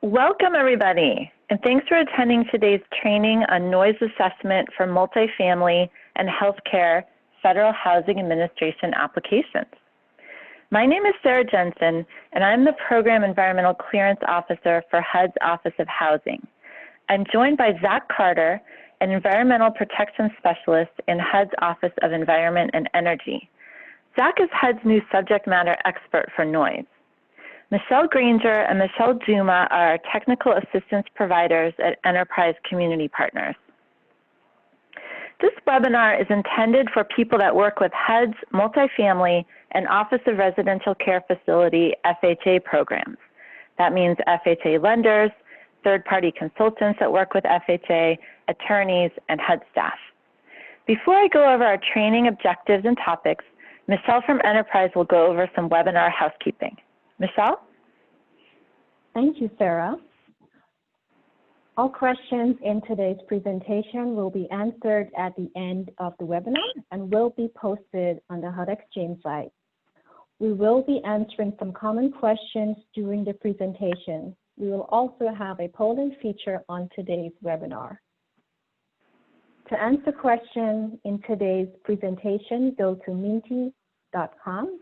Welcome, everybody, and thanks for attending today's training on noise assessment for multifamily and healthcare Federal Housing Administration applications. My name is Sarah Jensen, and I'm the Program Environmental Clearance Officer for HUD's Office of Housing. I'm joined by Zach Carter, an Environmental Protection Specialist in HUD's Office of Environment and Energy. Zach is HUD's new subject matter expert for noise. Michelle Granger and Michelle Juma are our technical assistance providers at Enterprise Community Partners. This webinar is intended for people that work with HUD's multifamily and Office of Residential Care Facility FHA programs. That means FHA lenders, third-party consultants that work with FHA, attorneys, and HUD staff. Before I go over our training objectives and topics, Michelle from Enterprise will go over some webinar housekeeping. Michelle? Thank you, Sarah. All questions in today's presentation will be answered at the end of the webinar and will be posted on the HUD Exchange site. We will be answering some common questions during the presentation. We will also have a polling feature on today's webinar. To answer questions in today's presentation, go to minty.com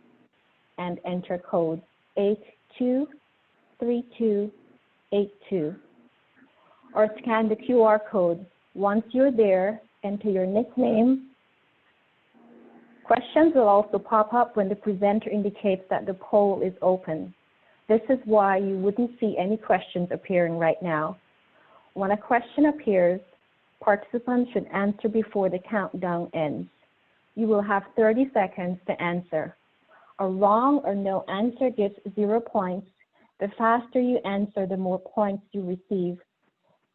and enter code 823282, or scan the QR code. Once you're there, enter your nickname. Questions will also pop up when the presenter indicates that the poll is open. This is why you wouldn't see any questions appearing right now. When a question appears, participants should answer before the countdown ends. You will have 30 seconds to answer. A wrong or no answer gives 0 points. The faster you answer, the more points you receive.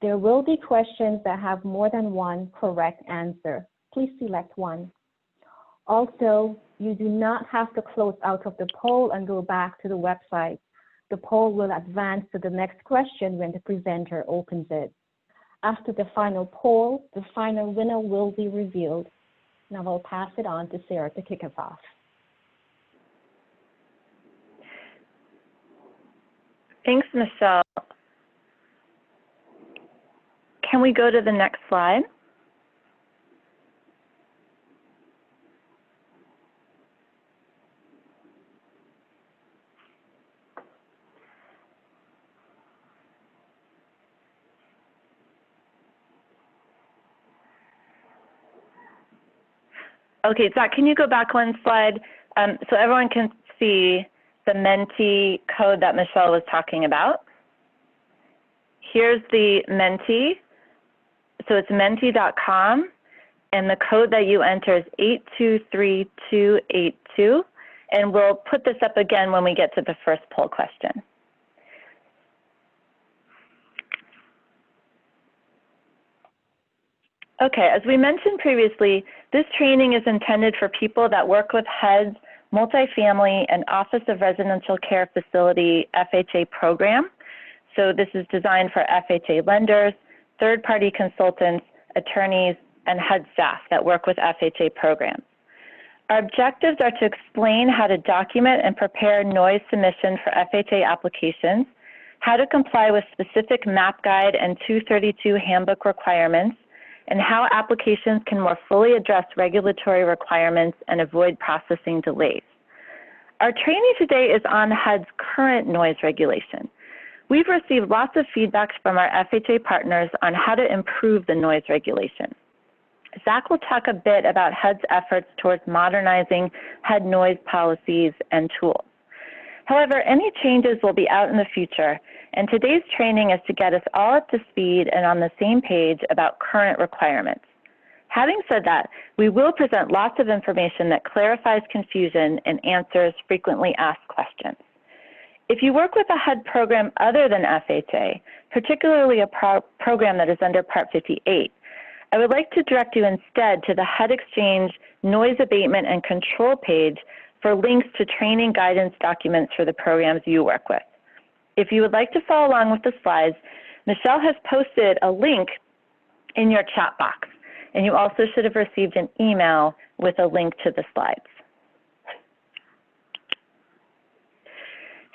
There will be questions that have more than one correct answer. Please select one. Also, you do not have to close out of the poll and go back to the website. The poll will advance to the next question when the presenter opens it. After the final poll, the final winner will be revealed. Now I'll pass it on to Sarah to kick us off. Thanks, Michelle. Can we go to the next slide? Okay, Zach, can you go back one slide so everyone can see the Menti code that Michelle was talking about? Here's the Menti. So it's menti.com, and the code that you enter is 823282, and we'll put this up again when we get to the first poll question. Okay, as we mentioned previously, this training is intended for people that work with HUD's Multifamily and Office of Residential Care Facility FHA program. So this is designed for FHA lenders, third-party consultants, attorneys, and HUD staff that work with FHA programs. Our objectives are to explain how to document and prepare noise submission for FHA applications, how to comply with specific MAP Guide and 232 handbook requirements, and how applications can more fully address regulatory requirements and avoid processing delays. Our training today is on HUD's current noise regulation. We've received lots of feedback from our FHA partners on how to improve the noise regulation. Zach will talk a bit about HUD's efforts towards modernizing HUD noise policies and tools. However, any changes will be out in the future, and today's training is to get us all up to speed and on the same page about current requirements. Having said that, we will present lots of information that clarifies confusion and answers frequently asked questions. If you work with a HUD program other than FHA, particularly a program that is under Part 58, I would like to direct you instead to the HUD Exchange Noise Abatement and Control page for links to training guidance documents for the programs you work with. If you would like to follow along with the slides, Michelle has posted a link in your chat box, and you also should have received an email with a link to the slides.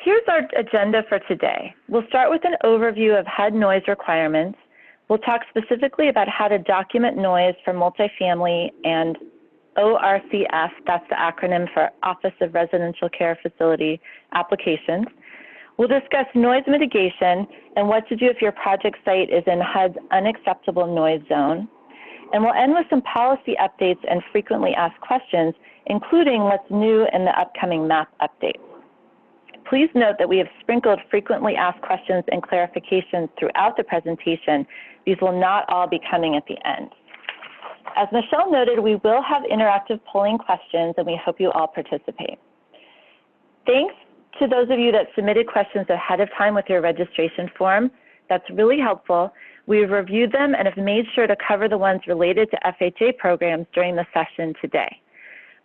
Here's our agenda for today. We'll start with an overview of HUD noise requirements. We'll talk specifically about how to document noise for multifamily and ORCF, that's the acronym for Office of Residential Care Facility applications. We'll discuss noise mitigation and what to do if your project site is in HUD's unacceptable noise zone. And we'll end with some policy updates and frequently asked questions, including what's new in the upcoming MAP updates. Please note that we have sprinkled frequently asked questions and clarifications throughout the presentation. These will not all be coming at the end. As Michelle noted, we will have interactive polling questions, and we hope you all participate. Thanks to those of you that submitted questions ahead of time with your registration form. That's really helpful. We've reviewed them and have made sure to cover the ones related to FHA programs during the session today.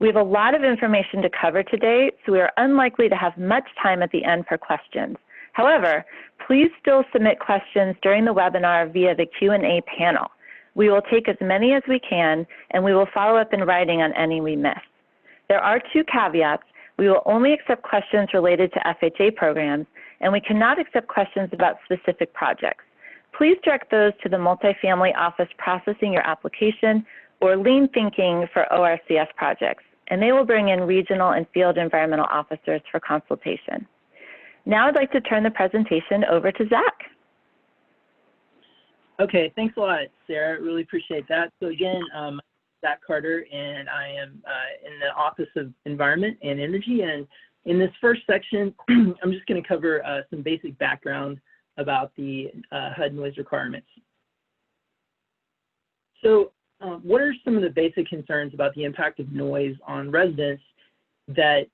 We have a lot of information to cover today, so we are unlikely to have much time at the end for questions. However, please still submit questions during the webinar via the Q&A panel. We will take as many as we can, and we will follow up in writing on any we miss. There are two caveats. We will only accept questions related to FHA programs, and we cannot accept questions about specific projects. Please direct those to the multifamily office processing your application or lean thinking for ORCF projects, and they will bring in regional and field environmental officers for consultation. Now I'd like to turn the presentation over to Zach. Okay, thanks a lot, Sarah. Really appreciate that. So again, Zach Carter, and I am in the Office of Environment and Energy. And in this first section, I'm just going to cover some basic background about the HUD noise requirements. So what are some of the basic concerns about the impact of noise on residents that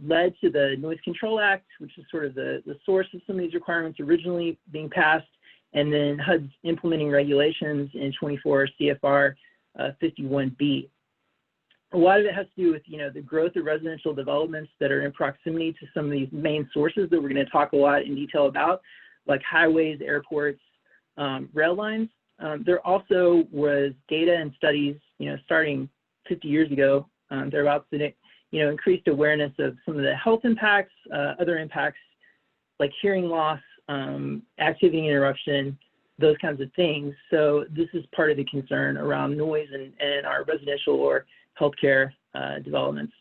led to the Noise Control Act, which is sort of the source of some of these requirements originally being passed, and then HUD's implementing regulations in 24 CFR 51B. A lot of it has to do with the growth of residential developments that are in proximity to some of these main sources that we're going to talk a lot in detail about, like highways, airports, rail lines. There also was data and studies, starting 50 years ago, thereabouts, that increased awareness of some of the health impacts, other impacts like hearing loss, activity interruption, those kinds of things. So this is part of the concern around noise and our residential or healthcare developments.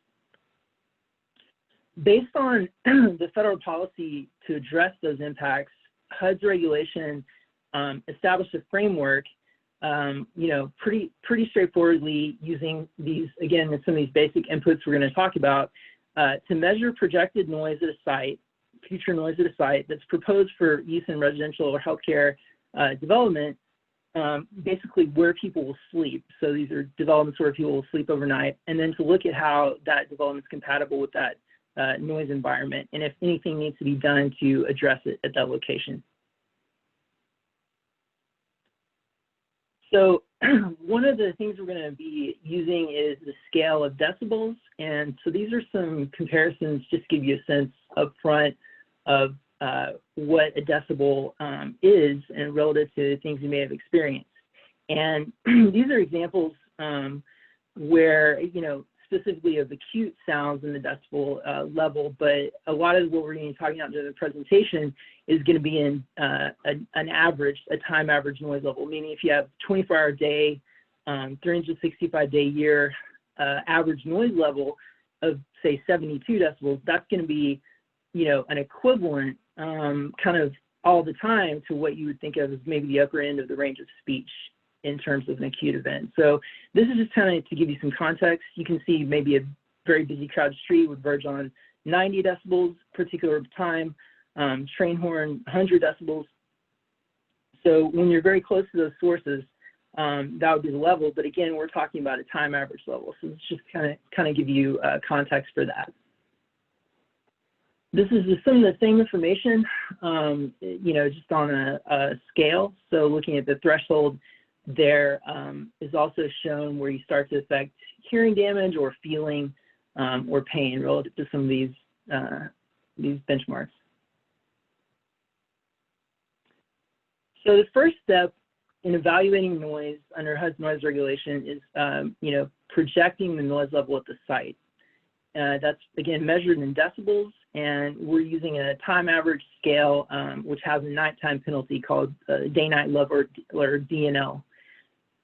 Based on the federal policy to address those impacts, HUD's regulation established a framework, pretty straightforwardly using these, again, some of these basic inputs we're going to talk about, to measure projected noise at a site, future noise at a site that's proposed for use in residential or healthcare development, basically where people will sleep. So these are developments where people will sleep overnight, and then to look at how that development is compatible with that noise environment, and if anything needs to be done to address it at that location. So one of the things we're going to be using is the scale of decibels. And so these are some comparisons just to give you a sense up front of what a decibel is and relative to things you may have experienced. And these are examples where, specifically of acute sounds in the decibel level, but a lot of what we're going to be talking about during the presentation is going to be in an average, a time average noise level, meaning if you have 24-hour day, 365-day year average noise level of, say, 72 decibels, that's going to be, an equivalent kind of all the time to what you would think of as maybe the upper end of the range of speech in terms of an acute event. So this is just kind of to give you some context. You can see maybe a very busy crowded street would verge on 90 decibels, particular time, train horn, 100 decibels. So when you're very close to those sources, that would be the level. But again, we're talking about a time average level. So let's just kind of give you context for that. This is just some of the same information, just on a scale. So looking at the threshold, there is also shown where you start to affect hearing damage or feeling or pain relative to some of these benchmarks. So the first step in evaluating noise under HUD's noise regulation is, projecting the noise level at the site. That's, again, measured in decibels, and we're using a time average scale, which has a nighttime penalty called day-night level, or DNL.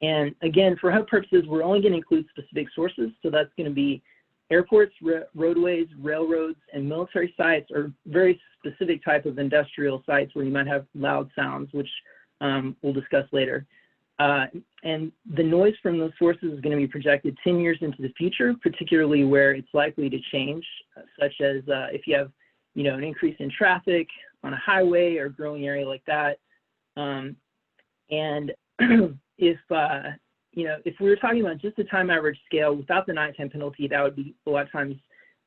And again, for HUD purposes, we're only going to include specific sources. So that's going to be airports, roadways, railroads, and military sites, or very specific type of industrial sites where you might have loud sounds, which we'll discuss later. And the noise from those sources is going to be projected 10 years into the future, particularly where it's likely to change, such as if you have, an increase in traffic on a highway or growing area like that. And if we were talking about just the time average scale without the nighttime penalty, that would be a lot of times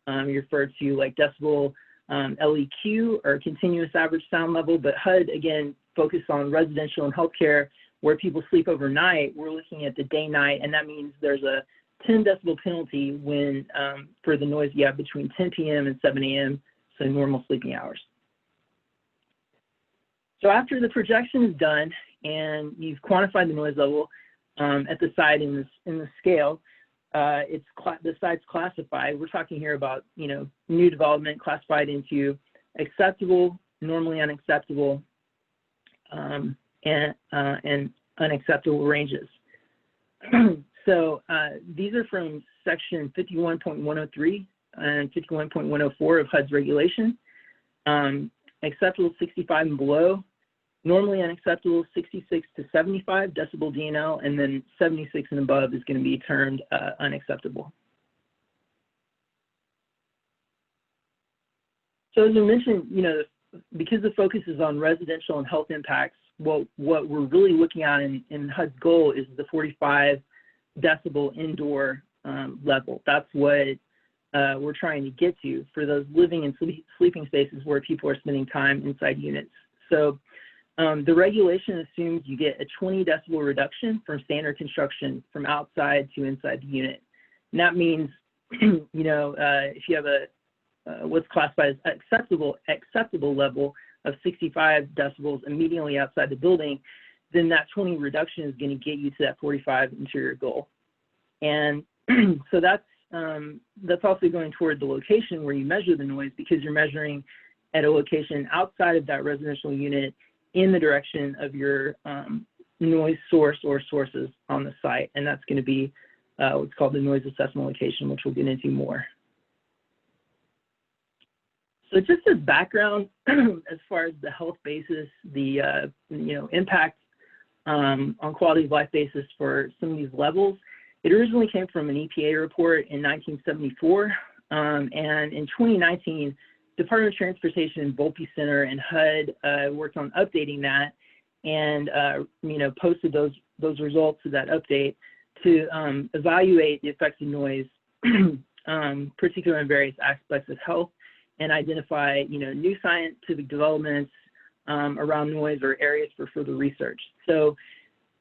referred to like decibel LEQ, or continuous average sound level. But HUD, again, focused on residential and healthcare where people sleep overnight. We're looking at the day-night, and that means there's a 10 decibel penalty when for the noise you have between 10 p.m. and 7 a.m., so normal sleeping hours. So after the projection is done and you've quantified the noise level at the site in the scale, the site's classified. We're talking here about new development classified into acceptable, normally unacceptable, and unacceptable ranges. So these are from section 51.103 and 51.104 of HUD's regulation. Acceptable 65 and below, normally unacceptable 66 to 75 decibel DNL, and then 76 and above is going to be termed unacceptable. So as I mentioned, because the focus is on residential and health impacts, what we're really looking at in HUD's goal is the 45 decibel indoor level. That's what we're trying to get to for those living in sleeping spaces where people are spending time inside units. So the regulation assumes you get a 20 decibel reduction from standard construction from outside to inside the unit. And that means, if you have what's classified as acceptable level of 65 decibels immediately outside the building, then that 20 reduction is going to get you to that 45 interior goal. And so that's also going toward the location where you measure the noise, because you're measuring at a location outside of that residential unit in the direction of your noise source or sources on the site. And that's going to be what's called the noise assessment location, which we'll get into more. So just as background, as far as the health basis, the impact on quality of life basis for some of these levels, it originally came from an EPA report in 1974, and in 2019, Department of Transportation and Volpe Center and HUD worked on updating that, and posted those results of that update to evaluate the effects of noise, particularly in various aspects of health, and identify new scientific developments around noise or areas for further research. So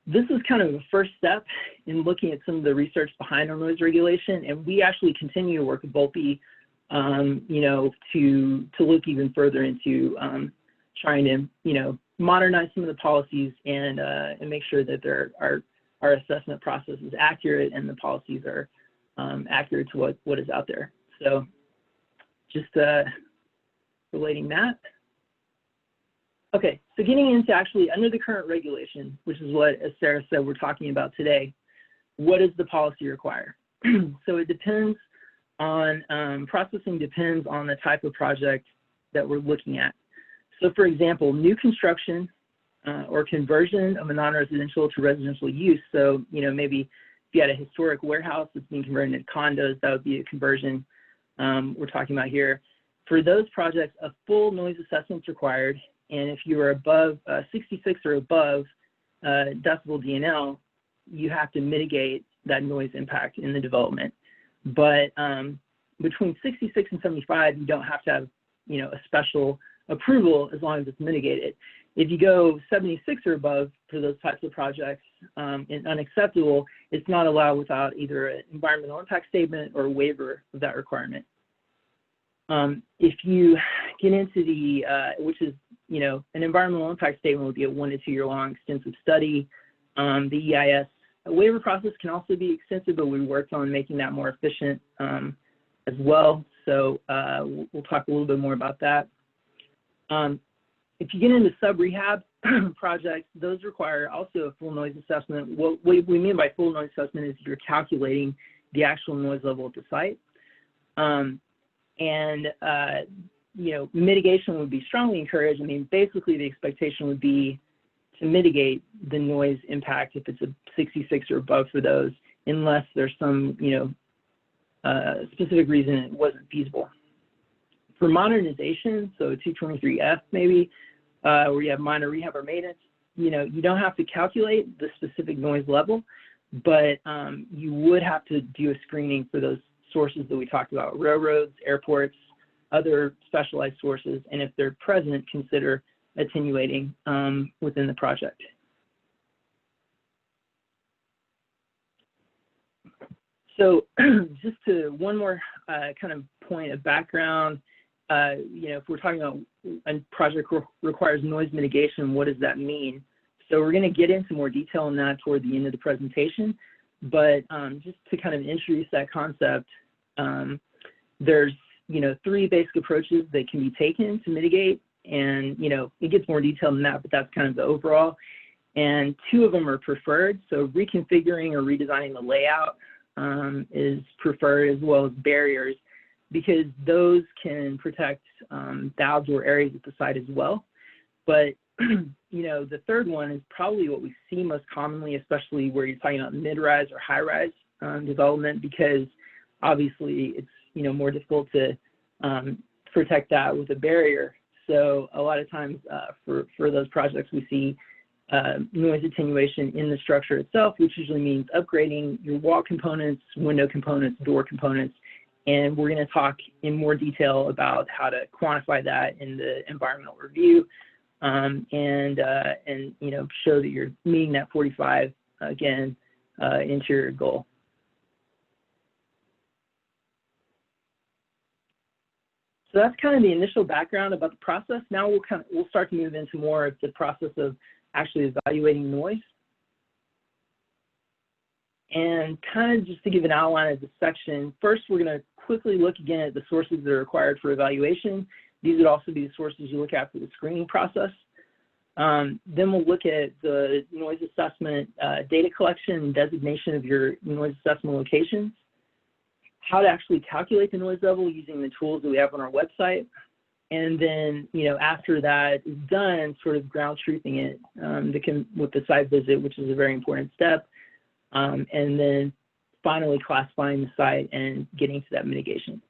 this is kind of the first step in looking at some of the research behind our noise regulation, and we actually continue to work with Volpe, to look even further into trying to modernize some of the policies and make sure that our assessment process is accurate and the policies are accurate to what is out there. So just relating that. Okay, so getting into actually under the current regulation, which is what, as Sarah said, we're talking about today, what does the policy require? So it depends on, processing depends on the type of project that we're looking at. So for example, new construction or conversion of a non-residential to residential use. So, maybe if you had a historic warehouse that's being converted into condos, that would be a conversion we're talking about here. For those projects, a full noise assessment is required. And if you are above 66 or above decibel DNL, you have to mitigate that noise impact in the development. But between 66 and 75, you don't have to have, a special approval as long as it's mitigated. If you go 76 or above for those types of projects and unacceptable, it's not allowed without either an environmental impact statement or a waiver of that requirement. If you get into the, which is, an environmental impact statement would be a 1 to 2 year long extensive study. The EIS waiver process can also be extensive, but we worked on making that more efficient as well. So we'll talk a little bit more about that. If you get into sub-rehab projects, those require also a full noise assessment. What we mean by full noise assessment is you're calculating the actual noise level at the site. You know, mitigation would be strongly encouraged. I mean, basically the expectation would be to mitigate the noise impact if it's a 66 or above for those, unless there's some, you know, specific reason it wasn't feasible. For modernization, so 223F maybe, where you have minor rehab or maintenance, you know, you don't have to calculate the specific noise level, but you would have to do a screening for those sources that we talked about, railroads, airports, other specialized sources, and if they're present, consider attenuating within the project. So just to one more kind of point of background, you know, if we're talking about a project requires noise mitigation, what does that mean? So we're going to get into more detail on that toward the end of the presentation, but just to kind of introduce that concept, there's, you know, 3 basic approaches that can be taken to mitigate, and, you know, it gets more detailed than that, but that's kind of the overall. And 2 of them are preferred. So reconfiguring or redesigning the layout is preferred, as well as barriers, because those can protect the outdoor areas at the site as well. But, you know, the third one is probably what we see most commonly, especially where you're talking about mid-rise or high-rise development, because obviously it's, you know, more difficult to protect that with a barrier. So a lot of times for those projects, we see noise attenuation in the structure itself, which usually means upgrading your wall components, window components, door components. And we're going to talk in more detail about how to quantify that in the environmental review, and you know, show that you're meeting that 45 again interior goal. So that's kind of the initial background about the process. Now we'll start to move into more of the process of actually evaluating noise. And kind of just to give an outline of this section, first we're going to quickly look again at the sources that are required for evaluation. These would also be the sources you look at for the screening process. Then we'll look at the noise assessment data collection and designation of your noise assessment locations, how to actually calculate the noise level using the tools that we have on our website. And then, you know, after that is done, sort of ground truthing it with the site visit, which is a very important step. And then finally classifying the site and getting to that mitigation.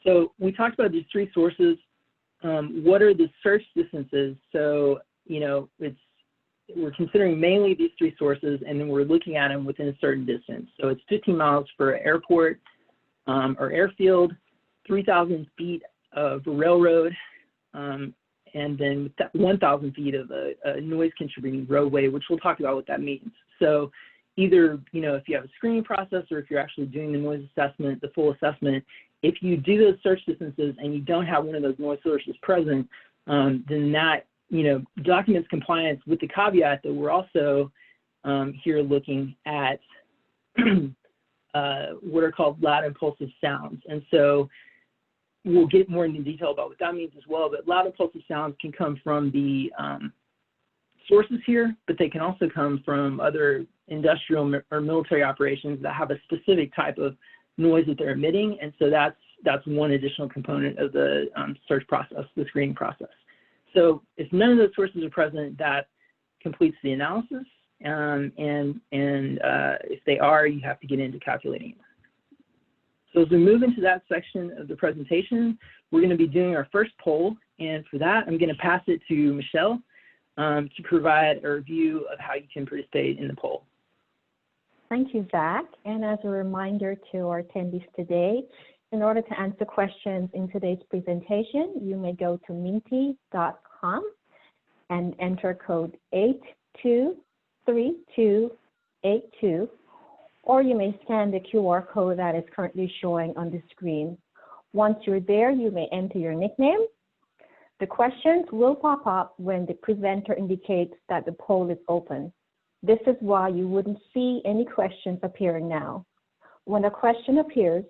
So we talked about these 3 sources. What are the search distances? So, you know, we're considering mainly these 3 sources, and then we're looking at them within a certain distance. So it's 15 miles for airport or airfield, 3,000 feet of railroad, and then 1,000 feet of a noise contributing roadway, which we'll talk about what that means. So either, you know, if you have a screening process or if you're actually doing the noise assessment, the full assessment, if you do those search distances and you don't have one of those noise sources present, then that, you know, documents compliance, with the caveat that we're also here looking at what are called loud impulsive sounds. And so we'll get more into detail about what that means as well, but loud impulsive sounds can come from the sources here, but they can also come from other industrial or military operations that have a specific type of noise that they're emitting. And so that's one additional component of the search process, the screening process. So if none of those sources are present, that completes the analysis. And if they are, you have to get into calculating it. So as we move into that section of the presentation, we're going to be doing our first poll. And for that, I'm going to pass it to Michelle to provide a review of how you can participate in the poll. Thank you, Zach. And as a reminder to our attendees today, in order to answer questions in today's presentation, you may go to menti.com and enter code 823282, or you may scan the QR code that is currently showing on the screen. Once you're there, you may enter your nickname. The questions will pop up when the presenter indicates that the poll is open. This is why you wouldn't see any questions appearing now. When a question appears,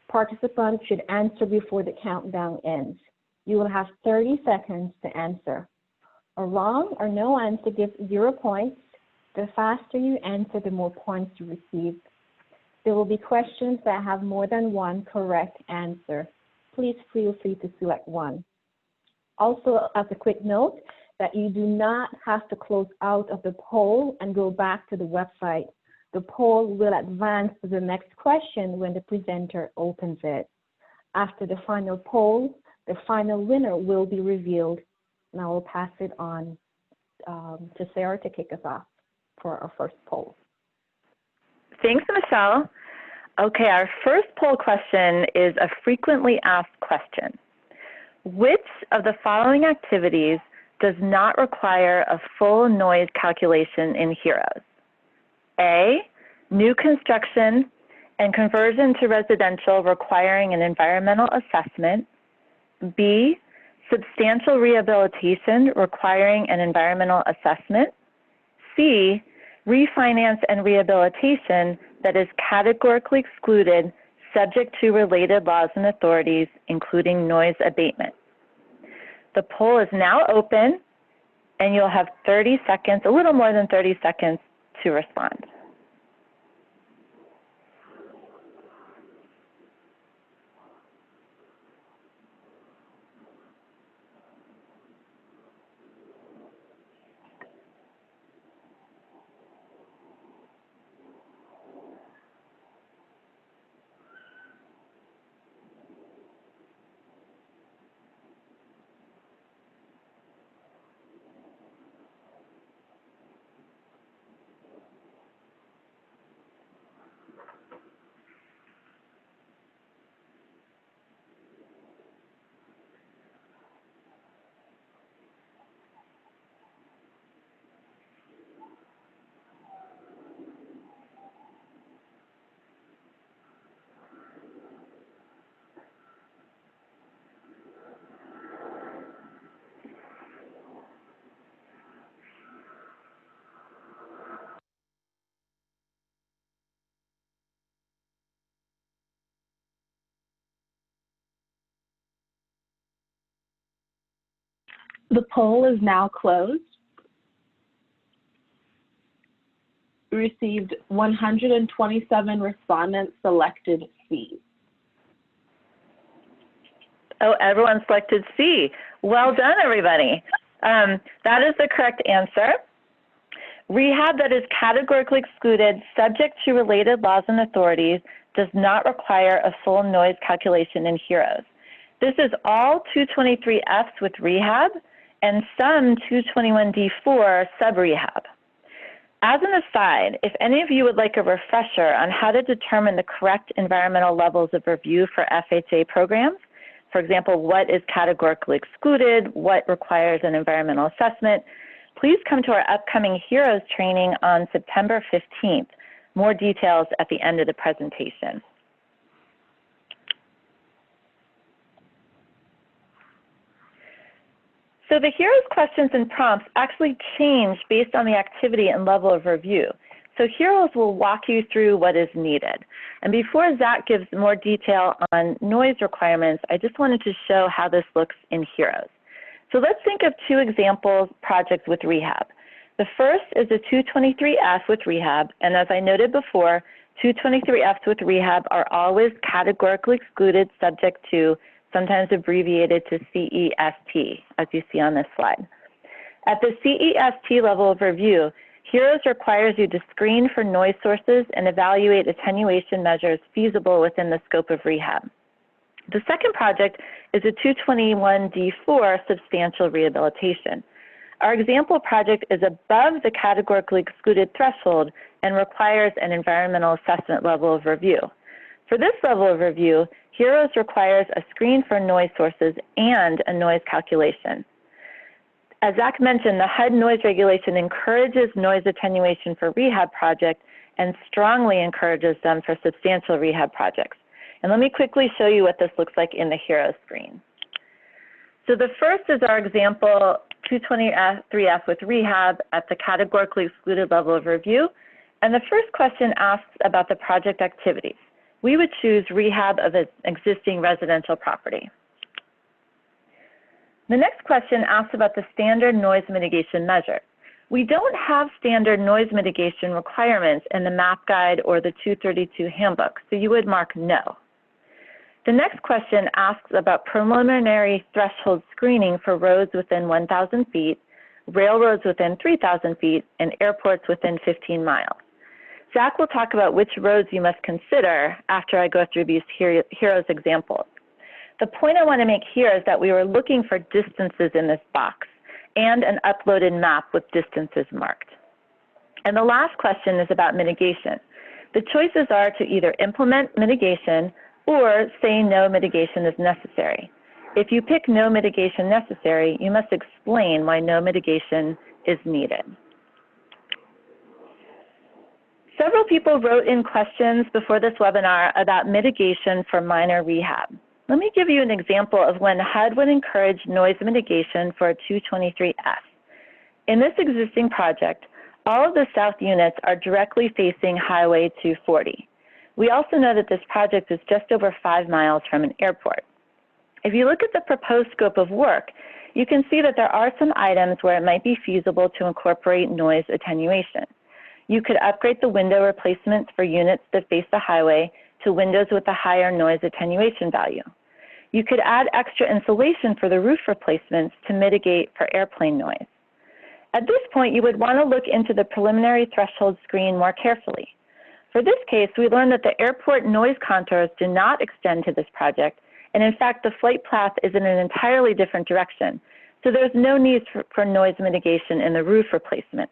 participants should answer before the countdown ends. You will have 30 seconds to answer. A wrong or no answer gives 0 points. The faster you answer, the more points you receive. There will be questions that have more than one correct answer. Please feel free to select one. Also, as a quick note, that you do not have to close out of the poll and go back to the website. The poll will advance to the next question when the presenter opens it. After the final poll, the final winner will be revealed, and I will pass it on to Sarah to kick us off for our first poll. Thanks, Michelle. Okay, our first poll question is a frequently asked question. Which of the following activities does not require a full noise calculation in HEROES? A, new construction and conversion to residential requiring an environmental assessment. B, substantial rehabilitation requiring an environmental assessment. C, refinance and rehabilitation that is categorically excluded subject to related laws and authorities, including noise abatement. The poll is now open, and you'll have 30 seconds, a little more than 30 seconds, to respond. The poll is now closed. We received 127 respondents selected C. Oh, everyone selected C. Well done, everybody. That is the correct answer. Rehab that is categorically excluded, subject to related laws and authorities, does not require a full noise calculation in HEROES. This is all 223Fs with rehab and some 221D4 sub-rehab. As an aside, if any of you would like a refresher on how to determine the correct environmental levels of review for FHA programs, for example, what is categorically excluded, what requires an environmental assessment, please come to our upcoming HEROES training on September 15th. More details at the end of the presentation. So the HEROES questions and prompts actually change based on the activity and level of review. So HEROES will walk you through what is needed. And before Zach gives more detail on noise requirements, I just wanted to show how this looks in HEROES. So let's think of two example projects with rehab. The first is a 223F with rehab, and as I noted before, 223Fs with rehab are always categorically excluded subject to, sometimes abbreviated to CEST, as you see on this slide. At the CEST level of review, HEROES requires you to screen for noise sources and evaluate attenuation measures feasible within the scope of rehab. The second project is a 221D4 substantial rehabilitation. Our example project is above the categorically excluded threshold and requires an environmental assessment level of review. For this level of review, HEROES requires a screen for noise sources and a noise calculation. As Zach mentioned, the HUD noise regulation encourages noise attenuation for rehab projects and strongly encourages them for substantial rehab projects. And let me quickly show you what this looks like in the HEROES screen. So the first is our example 223F with rehab at the categorically excluded level of review. And the first question asks about the project activities. We would choose rehab of an existing residential property. The next question asks about the standard noise mitigation measure. We don't have standard noise mitigation requirements in the MAP guide or the 232 handbook, so you would mark no. The next question asks about preliminary threshold screening for roads within 1,000 feet, railroads within 3,000 feet, and airports within 15 miles. Zach will talk about which roads you must consider after I go through these HEROES examples. The point I want to make here is that we were looking for distances in this box and an uploaded map with distances marked. And the last question is about mitigation. The choices are to either implement mitigation or say no mitigation is necessary. If you pick no mitigation necessary, you must explain why no mitigation is needed. Several people wrote in questions before this webinar about mitigation for minor rehab. Let me give you an example of when HUD would encourage noise mitigation for a 223F. In this existing project, all of the south units are directly facing Highway 240. We also know that this project is just over 5 miles from an airport. If you look at the proposed scope of work, you can see that there are some items where it might be feasible to incorporate noise attenuation. You could upgrade the window replacements for units that face the highway to windows with a higher noise attenuation value. You could add extra insulation for the roof replacements to mitigate for airplane noise. At this point, you would want to look into the preliminary threshold screen more carefully. For this case, we learned that the airport noise contours do not extend to this project, and in fact, the flight path is in an entirely different direction, so there's no need for noise mitigation in the roof replacement.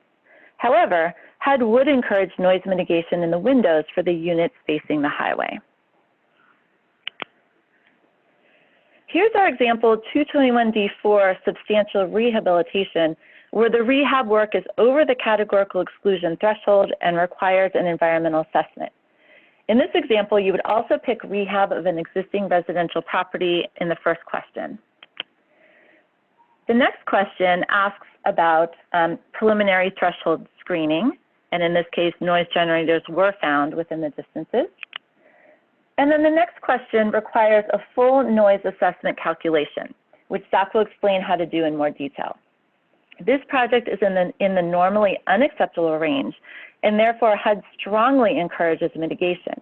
However, HUD would encourage noise mitigation in the windows for the units facing the highway. Here's our example 221D4 substantial rehabilitation, where the rehab work is over the categorical exclusion threshold and requires an environmental assessment. In this example, you would also pick rehab of an existing residential property in the first question. The next question asks about preliminary threshold screening, and in this case, noise generators were found within the distances. And then the next question requires a full noise assessment calculation, which Zach will explain how to do in more detail. This project is in the normally unacceptable range, and therefore HUD strongly encourages mitigation.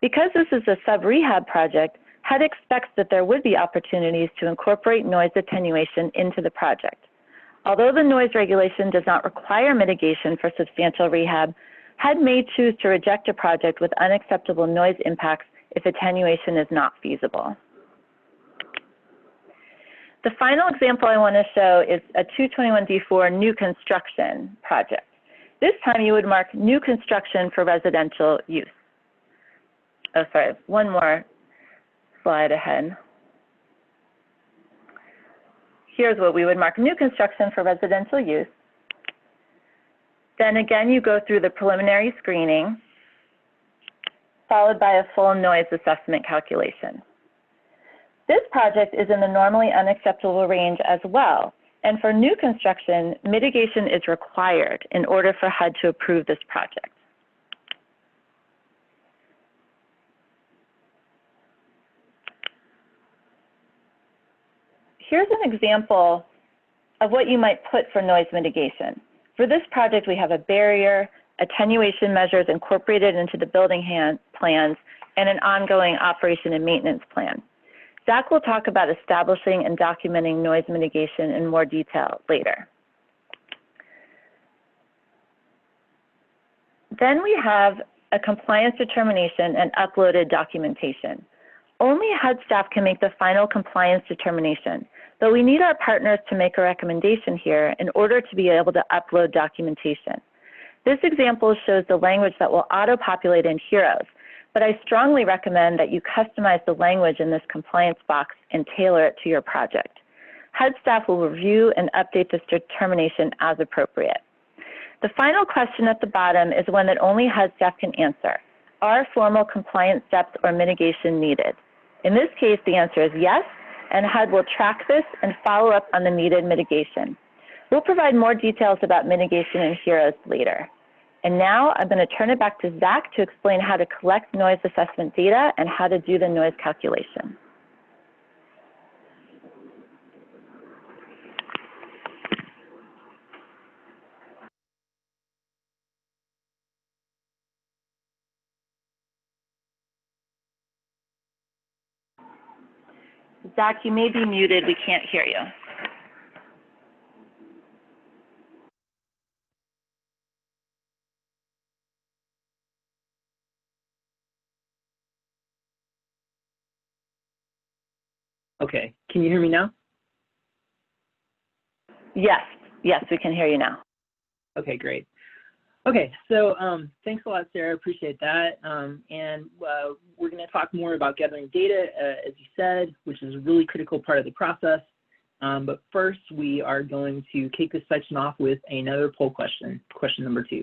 Because this is a sub-rehab project, HUD expects that there would be opportunities to incorporate noise attenuation into the project. Although the noise regulation does not require mitigation for substantial rehab, HUD may choose to reject a project with unacceptable noise impacts if attenuation is not feasible. The final example I want to show is a 221D4 new construction project. This time you would mark new construction for residential use. Oh, sorry, one more slide ahead. Here's what we would mark: new construction for residential use. Then again, you go through the preliminary screening, followed by a full noise assessment calculation. This project is in the normally unacceptable range as well, and for new construction, mitigation is required in order for HUD to approve this project. Here's an example of what you might put for noise mitigation. For this project, we have a barrier, attenuation measures incorporated into the building plans, and an ongoing operation and maintenance plan. Zach will talk about establishing and documenting noise mitigation in more detail later. Then we have a compliance determination and uploaded documentation. Only HUD staff can make the final compliance determination, but we need our partners to make a recommendation here in order to be able to upload documentation. This example shows the language that will auto-populate in HEROES, but I strongly recommend that you customize the language in this compliance box and tailor it to your project. HUD staff will review and update this determination as appropriate. The final question at the bottom is one that only HUD staff can answer. Are formal compliance steps or mitigation needed? In this case, the answer is yes, and HUD will track this and follow up on the needed mitigation. We'll provide more details about mitigation and HEROES later. And now I'm going to turn it back to Zach to explain how to collect noise assessment data and how to do the noise calculation. Zach, you may be muted. We can't hear you. Okay, can you hear me now? Yes, yes, we can hear you now. Okay, great. Okay, so thanks a lot, Sarah. Appreciate that. We're going to talk more about gathering data, as you said, which is a really critical part of the process. But first, we are going to kick this section off with another poll question, question number 2.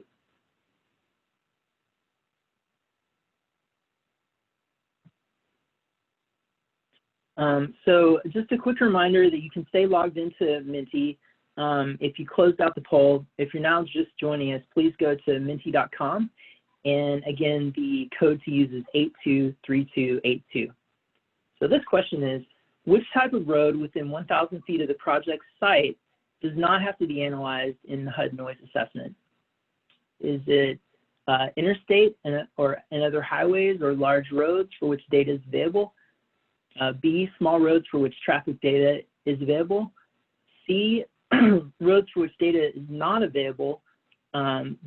So just a quick reminder that you can stay logged into Minty. If you closed out the poll, if you're now just joining us, please go to minty.com. And again, the code to use is 823282. So this question is, which type of road within 1,000 feet of the project site does not have to be analyzed in the HUD noise assessment? Is it interstate and other highways or large roads for which data is available? B, small roads for which traffic data is available? C, roads for which data is not available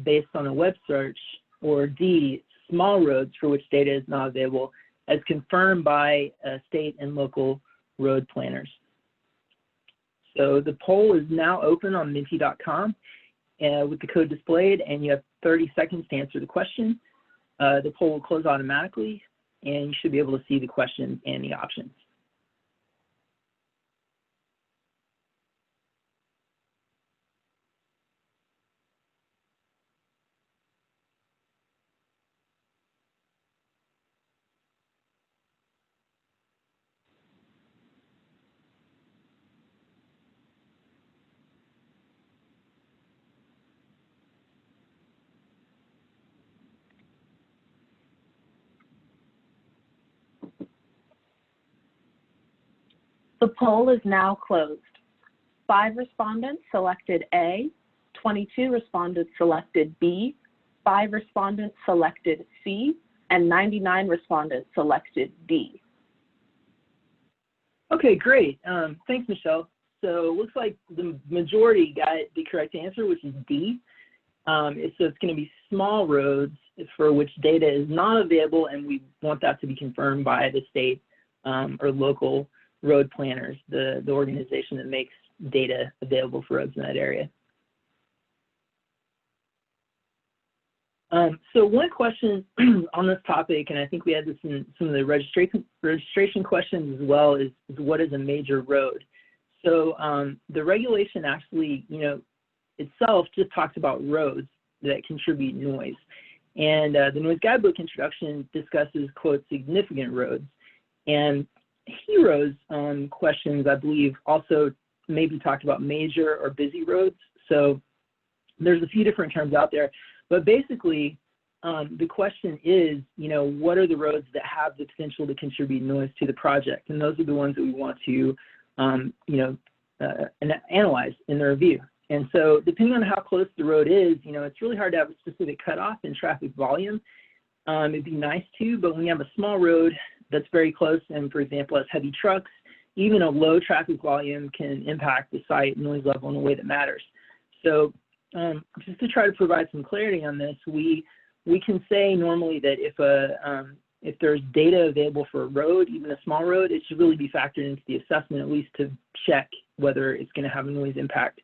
based on a web search? Or D, small roads for which data is not available as confirmed by state and local road planners? So the poll is now open on minty.com with the code displayed, and you have 30 seconds to answer the question. The poll will close automatically, and you should be able to see the question and the options. The poll is now closed. 5 respondents selected A, 22 respondents selected B, 5 respondents selected C, and 99 respondents selected D. Okay, great. Thanks, Michelle. So it looks like the majority got the correct answer, which is D. So it's going to be small roads for which data is not available, and we want that to be confirmed by the state or local road planners, the organization that makes data available for roads in that area. So one question on this topic, and I think we had this in some of the registration questions as well, is what is a major road? So the regulation actually, itself just talks about roads that contribute noise. And the Noise Guidebook introduction discusses, quote, significant roads. And HEROES questions, I believe, also maybe talked about major or busy roads. So there's a few different terms out there. But basically, the question is, what are the roads that have the potential to contribute noise to the project? And those are the ones that we want to, analyze in the review. And so depending on how close the road is, it's really hard to have a specific cutoff in traffic volume. It'd be nice to, but when you have a small road that's very close and, for example, has heavy trucks, even a low traffic volume can impact the site noise level in a way that matters. So just to try to provide some clarity on this, we can say normally that if there's data available for a road, even a small road, it should really be factored into the assessment, at least to check whether it's going to have a noise impact.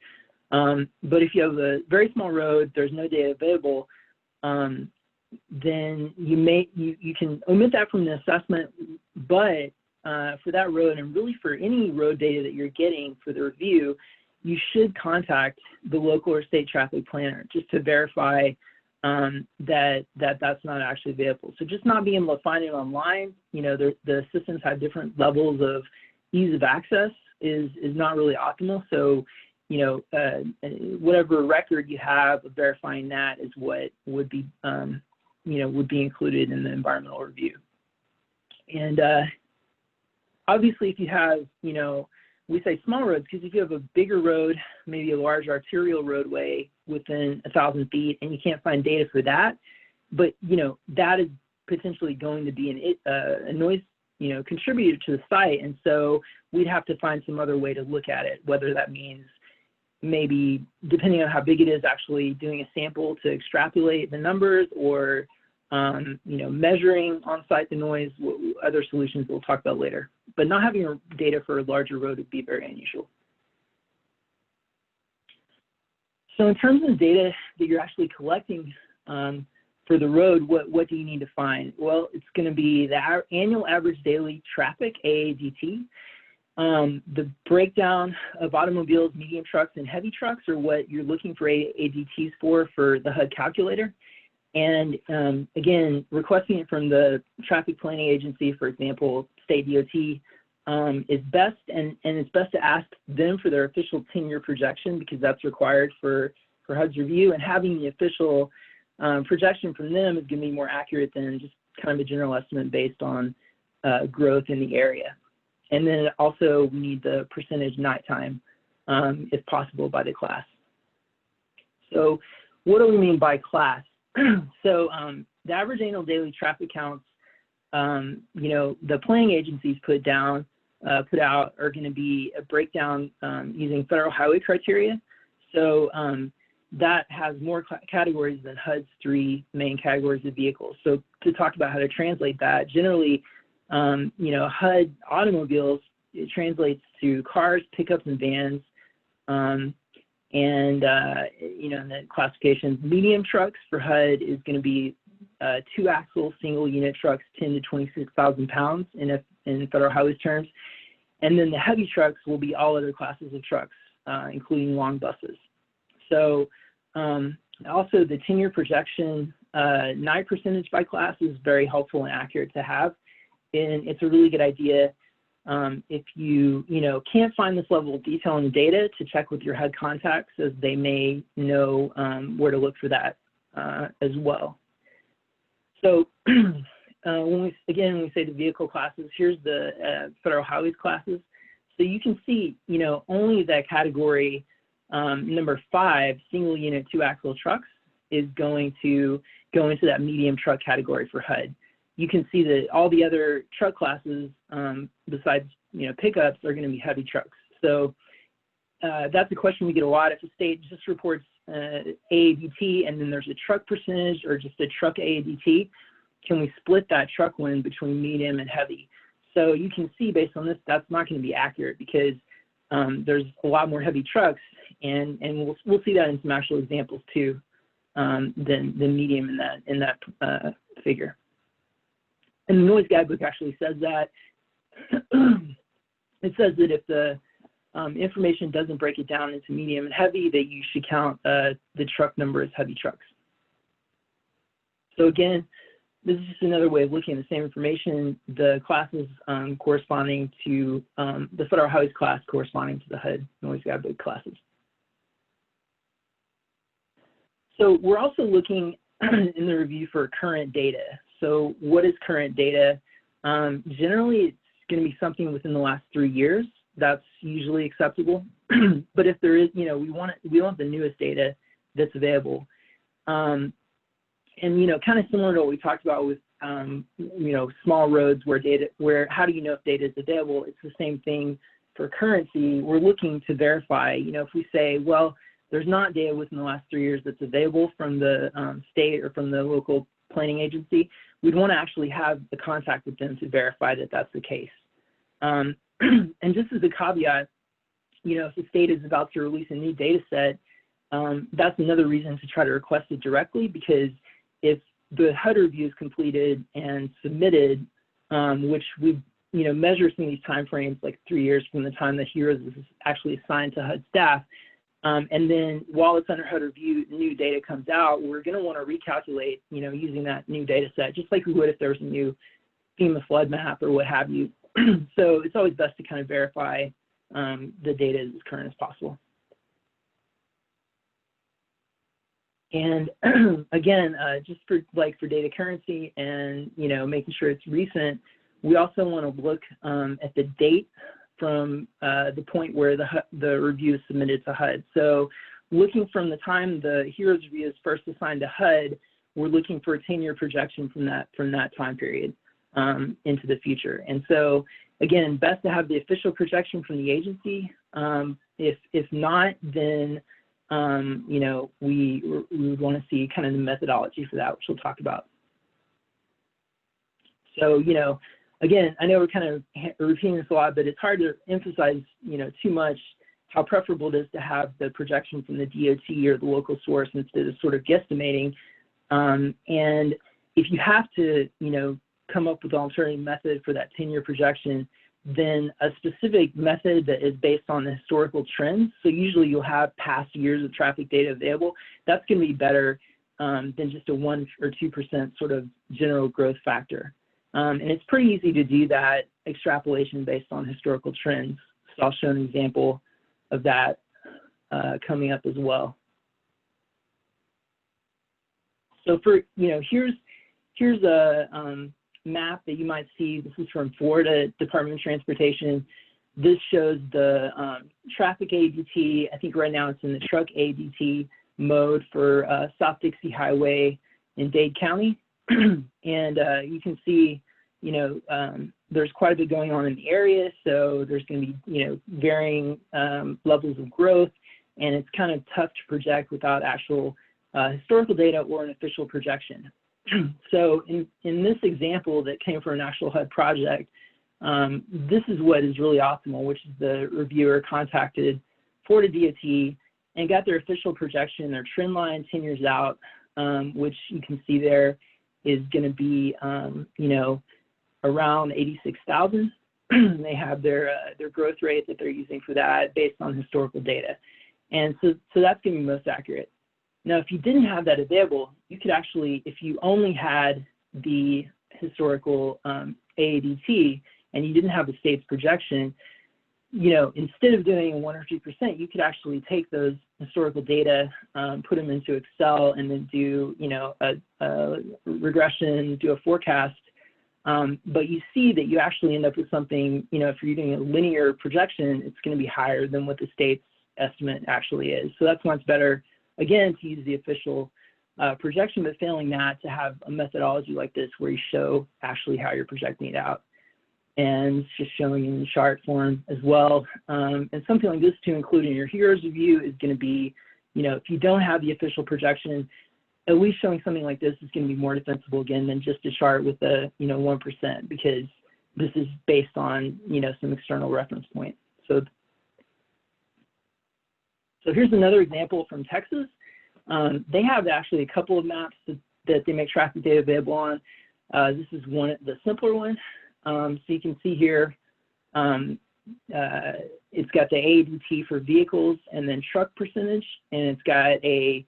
But if you have a very small road, there's no data available, then you can omit that from the assessment. But for that road, and really for any road data that you're getting for the review, you should contact the local or state traffic planner just to verify that's not actually available. So just not being able to find it online, the systems have different levels of ease of access is not really optimal. So whatever record you have of verifying that is what would be, would be included in the environmental review. And obviously, if you have, we say small roads because if you have a bigger road, maybe a large arterial roadway within 1,000 feet, and you can't find data for that, but that is potentially going to be a noise contributor to the site, and so we'd have to find some other way to look at it, whether that means maybe, depending on how big it is, actually doing a sample to extrapolate the numbers, or measuring on site the noise. Other solutions we'll talk about later, but not having data for a larger road would be very unusual. So in terms of the data that you're actually collecting for the road, what do you need to find? Well, it's going to be the annual average daily traffic, AADT. The breakdown of automobiles, medium trucks, and heavy trucks are what you're looking for AADTs for the HUD calculator. And again, requesting it from the traffic planning agency, for example, state DOT, is best, and it's best to ask them for their official 10-year projection because that's required for HUD's review, and having the official projection from them is going to be more accurate than just kind of a general estimate based on growth in the area. And then also we need the percentage nighttime, if possible, by the class. So what do we mean by class? So the average annual daily traffic counts, the planning agencies put out are going to be a breakdown using federal highway criteria. So that has more categories than HUD's 3 main categories of vehicles. So to talk about how to translate that, generally, HUD automobiles, it translates to cars, pickups, and vans. And the classifications, medium trucks for HUD is going to be 2-axle single unit trucks, 10 to 26,000 pounds in federal highways terms. And then the heavy trucks will be all other classes of trucks, including long buses. So also the 10-year projection, night percentage by class is very helpful and accurate to have. And it's a really good idea if you can't find this level of detail in the data, to check with your HUD contacts, as they may know where to look for that as well. So when we say the vehicle classes, here's the federal highways classes. So you can see, only that category number 5, single unit 2-axle trucks, is going to go into that medium truck category for HUD. You can see that all the other truck classes, besides pickups, are going to be heavy trucks. So that's a question we get a lot. If a state just reports AADT and then there's a truck percentage or just a truck AADT, can we split that truck one between medium and heavy? So you can see based on this, that's not going to be accurate because there's a lot more heavy trucks, and we'll see that in some actual examples too, than medium in that figure. And the noise guidebook actually says that. It says that if the information doesn't break it down into medium and heavy, that you should count the truck number as heavy trucks. So again, this is just another way of looking at the same information, the classes corresponding to the federal highways class corresponding to the HUD noise guidebook classes. So we're also looking in the review for current data. So what is current data? Generally, it's going to be something within the last 3 years. That's usually acceptable. But if there is, we want the newest data that's available. And kind of similar to what we talked about with small roads where how do you know if data is available? It's the same thing for currency. We're looking to verify. If we say, well, there's not data within the last 3 years that's available from the state or from the local planning agency, we'd want to actually have the contact with them to verify that that's the case. And just as a caveat, if the state is about to release a new data set, that's another reason to try to request it directly, because if the HUD review is completed and submitted, which we measure some of these timeframes like 3 years from the time that HEROES is actually assigned to HUD staff, and then while it's under HUD review, new data comes out, we're going to want to recalculate, using that new data set, just like we would if there was a new FEMA flood map or what have you. So it's always best to kind of verify the data as current as possible. And again, just for data currency and, making sure it's recent, we also want to look at the date from the point where the review is submitted to HUD. So looking from the time the HEROES review is first assigned to HUD, we're looking for a 10-year projection from that time period into the future. And so again, best to have the official projection from the agency. If not, then we would want to see kind of the methodology for that, which we'll talk about. So, again, I know we're kind of repeating this a lot, but it's hard to emphasize, too much how preferable it is to have the projection from the DOT or the local source instead of sort of guesstimating. And if you have to, come up with an alternative method for that 10-year projection, then a specific method that is based on the historical trends. So usually you'll have past years of traffic data available. That's going to be better than just a 1 or 2% sort of general growth factor. And it's pretty easy to do that extrapolation based on historical trends. So I'll show an example of that coming up as well. So for, here's a map that you might see. This is from Florida Department of Transportation. This shows the traffic ADT. I think right now it's in the truck ADT mode for South Dixie Highway in Dade County. And you can see, there's quite a bit going on in the area. So there's going to be, varying levels of growth, and it's kind of tough to project without actual historical data or an official projection. So in this example that came from an actual HUD project, this is what is really optimal, which is the reviewer contacted Florida DOT and got their official projection, their trend line 10 years out, which you can see there is going to be, around 86,000. They have their growth rate that they're using for that based on historical data. And so that's going to be most accurate. Now, if you didn't have that available, you could actually, if you only had the historical AADT and you didn't have the state's projection, instead of doing 1 or 2%, you could actually take those historical data, put them into Excel, and then do, a regression, do a forecast. But you see that you actually end up with something, if you're doing a linear projection, it's going to be higher than what the state's estimate actually is. So that's why it's better, again, to use the official projection, but failing that, to have a methodology like this where you show actually how you're projecting it out. And it's just showing in the chart form as well. And something like this to include in your HEROES review is going to be, if you don't have the official projection, at least showing something like this is going to be more defensible, again, than just a chart with a, 1%, because this is based on, some external reference point. So here's another example from Texas. They have actually a couple of maps that they make traffic data available on. This is the simpler one. So you can see here, it's got the ADT for vehicles and then truck percentage, and it's got a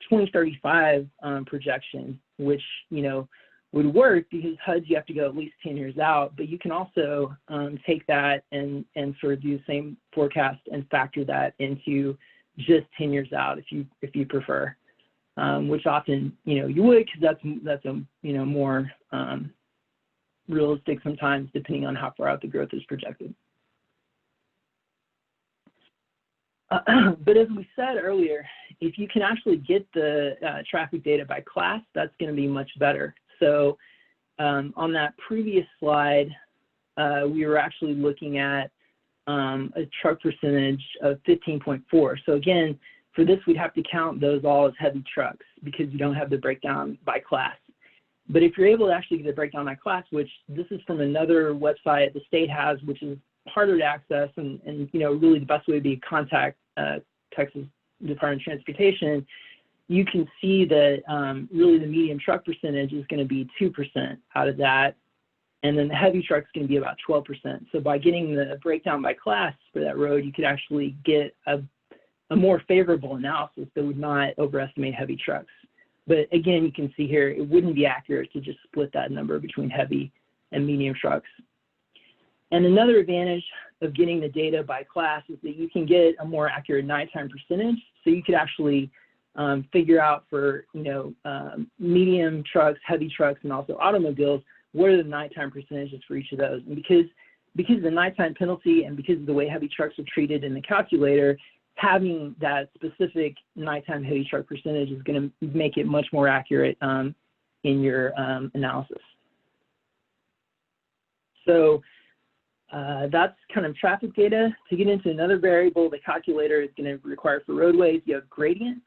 2035 projection, which, would work because HUDs, you have to go at least 10 years out, but you can also take that and sort of do the same forecast and factor that into just 10 years out if you prefer, which often, you would, because that's a, more realistic sometimes, depending on how far out the growth is projected. But as we said earlier, if you can actually get the traffic data by class, that's going to be much better. So on that previous slide, we were actually looking at a truck percentage of 15.4. So again, for this, we'd have to count those all as heavy trucks because you don't have the breakdown by class. But if you're able to actually get the breakdown by class, which this is from another website the state has, which is harder to access, and really the best way would be contact Texas Department of Transportation, you can see that really the medium truck percentage is going to be 2% out of that, and then the heavy truck is going to be about 12%. So by getting the breakdown by class for that road, you could actually get a more favorable analysis that would not overestimate heavy trucks. But again, you can see here, it wouldn't be accurate to just split that number between heavy and medium trucks. And another advantage of getting the data by class is that you can get a more accurate nighttime percentage. So you could actually figure out for, medium trucks, heavy trucks, and also automobiles, what are the nighttime percentages for each of those. And because of the nighttime penalty and because of the way heavy trucks are treated in the calculator, having that specific nighttime heavy truck percentage is going to make it much more accurate in your analysis. So that's kind of traffic data. To get into another variable the calculator is going to require for roadways, you have gradient.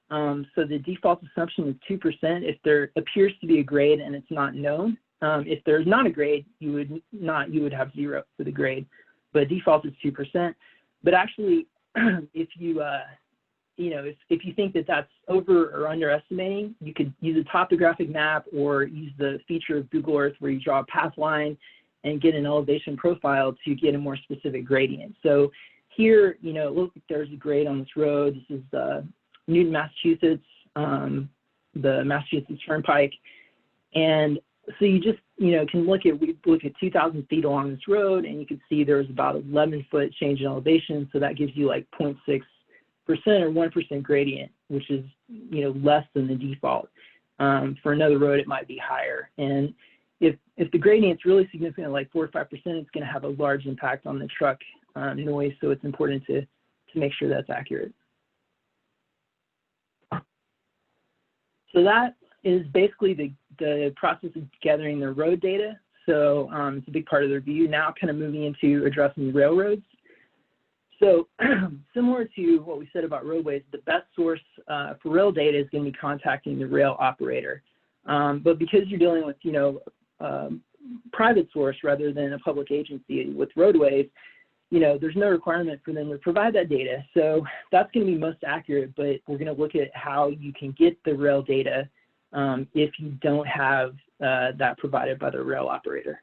So the default assumption is 2% if there appears to be a grade and it's not known. If there's not a grade, you would have 0 for the grade, but default is 2%. But actually, if you if you think that that's over or underestimating, you could use a topographic map or use the feature of Google Earth where you draw a path line and get an elevation profile to get a more specific gradient. So here, it looks like there's a grade on this road. This is Newton, Massachusetts, the Massachusetts Turnpike. And so you just, can we look at 2,000 feet along this road, and you can see there's about 11-foot change in elevation. So that gives you like 0.6% or 1% gradient, which is, less than the default. For another road, it might be higher. And if the gradient's really significant, like 4 or 5%, it's going to have a large impact on the truck noise. So it's important to make sure that's accurate. So that is basically the process of gathering the road data. So it's a big part of the review. Now kind of moving into addressing railroads. So similar to what we said about roadways, the best source for rail data is going to be contacting the rail operator. But because you're dealing with, private source rather than a public agency with roadways, there's no requirement for them to provide that data. So that's going to be most accurate, but we're going to look at how you can get the rail data if you don't have that provided by the rail operator.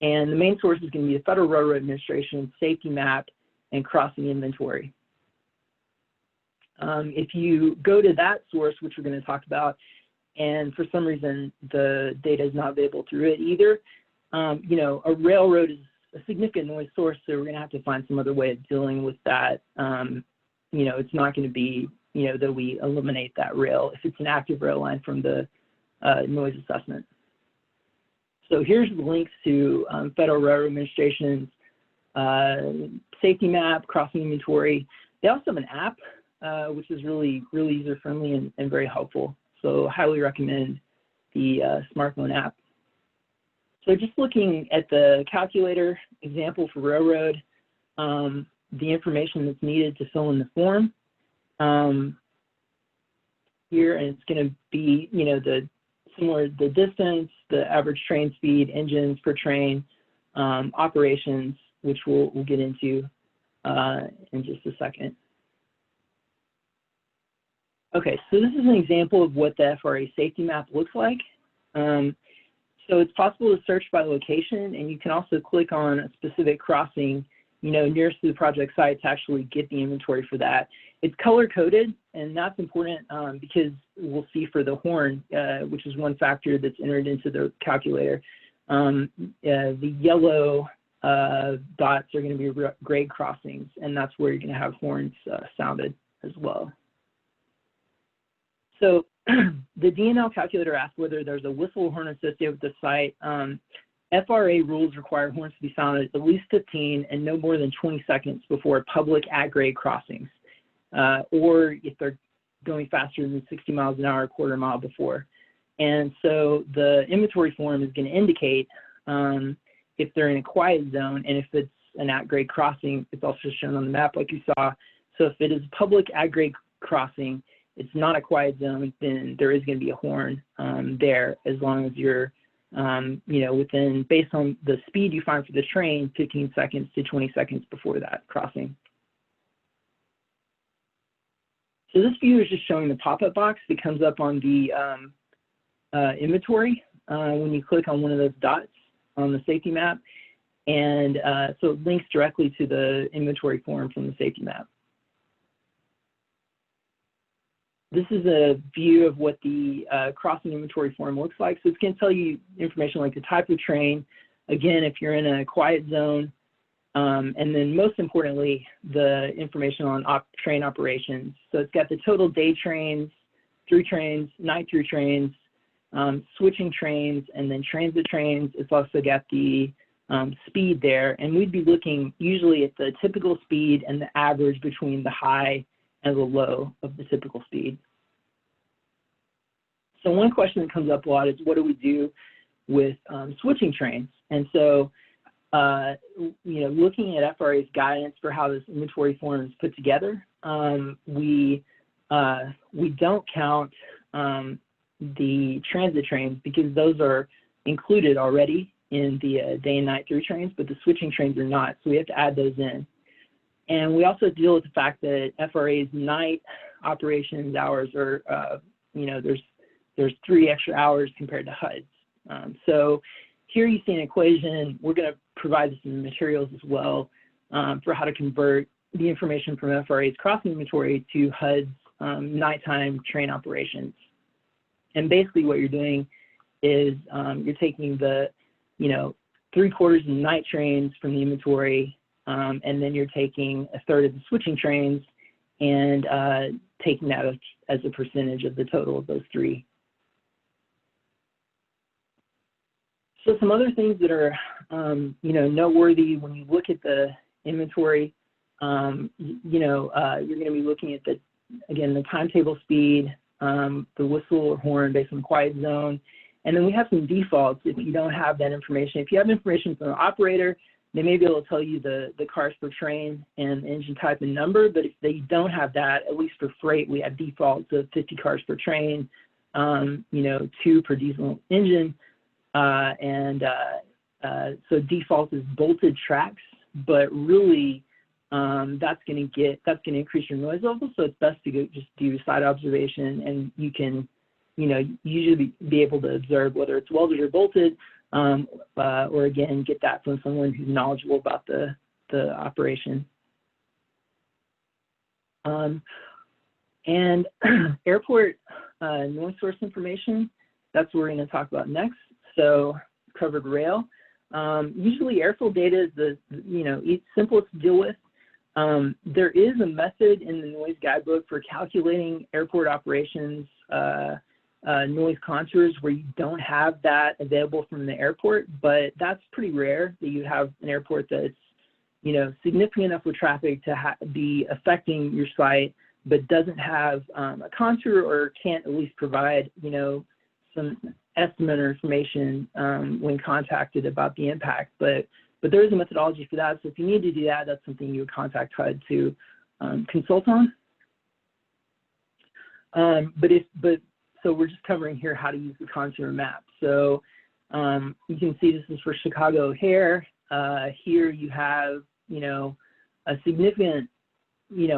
And the main source is going to be the Federal Railroad Administration safety map and crossing inventory. If you go to that source, which we're going to talk about, and for some reason the data is not available through it either, a railroad is a significant noise source, so we're going to have to find some other way of dealing with that. It's not going to be, that we eliminate that rail if it's an active rail line from the noise assessment. So here's the links to Federal Railroad Administration's safety map, crossing inventory. They also have an app, which is really user-friendly and very helpful. So highly recommend the smartphone app. So just looking at the calculator example for railroad, the information that's needed to fill in the form here, and it's going to be, the distance, the average train speed, engines per train, operations, which we'll get into in just a second. Okay, so this is an example of what the FRA safety map looks like. So it's possible to search by location, and you can also click on a specific crossing, nearest to the project site to actually get the inventory for that. It's color-coded, and that's important because we'll see for the horn, which is one factor that's entered into the calculator. The yellow dots are going to be grade crossings, and that's where you're going to have horns sounded as well. So the DNL calculator asks whether there's a whistle horn associated with the site. FRA rules require horns to be sounded at least 15 and no more than 20 seconds before public at-grade crossings, or if they're going faster than 60 miles an hour, a quarter mile before. And so the inventory form is going to indicate if they're in a quiet zone, and if it's an at-grade crossing, it's also shown on the map like you saw. So if it is public at-grade crossing, it's not a quiet zone, then there is going to be a horn there, as long as you're, within, based on the speed you find for the train, 15 seconds to 20 seconds before that crossing. So this view is just showing the pop-up box that comes up on the inventory when you click on one of those dots on the safety map. And so it links directly to the inventory form from the safety map. This is a view of what the crossing inventory form looks like. So it's going to tell you information like the type of train. Again, if you're in a quiet zone, And then most importantly, the information on train operations. So it's got the total day trains, through trains, night through trains, switching trains, and then transit trains. It's also got the speed there, and we'd be looking usually at the typical speed and the average between the high and the low of the typical speed. So one question that comes up a lot is, what do we do with switching trains? And so, looking at FRA's guidance for how this inventory form is put together, we don't count the transit trains because those are included already in the day and night through trains, but the switching trains are not, so we have to add those in. And we also deal with the fact that FRA's night operations hours are, there's 3 extra hours compared to HUD's. So here you see an equation. We're going to provide this in the materials as well for how to convert the information from FRA's crossing inventory to HUD's nighttime train operations. And basically what you're doing is you're taking the, 3/4 of the night trains from the inventory, and then you're taking 1/3 of the switching trains and taking that as a percentage of the total of those 3. So some other things that are, noteworthy when you look at the inventory, you're going to be looking at the timetable speed, the whistle or horn based on quiet zone. And then we have some defaults if you don't have that information. If you have information from the operator, they may be able to tell you the cars per train and engine type and number, but if they don't have that, at least for freight, we have defaults of 50 cars per train, 2 per diesel engine, so default is bolted tracks, but really that's going to increase your noise level. So it's best to just do side observation, and you can, usually be able to observe whether it's welded or bolted, or again, get that from someone who's knowledgeable about the operation. And airport noise source information, that's what we're going to talk about next. So covered rail. Usually airfield data is the simplest to deal with. There is a method in the noise guidebook for calculating airport operations noise contours where you don't have that available from the airport, but that's pretty rare that you have an airport that's significant enough with traffic to be affecting your site, but doesn't have a contour or can't at least provide some estimate or information when contacted about the impact. But there is a methodology for that. So if you need to do that, that's something you would contact HUD to consult on. So we're just covering here how to use the contour map. So you can see this is for Chicago O'Hare. Here you have, a significant,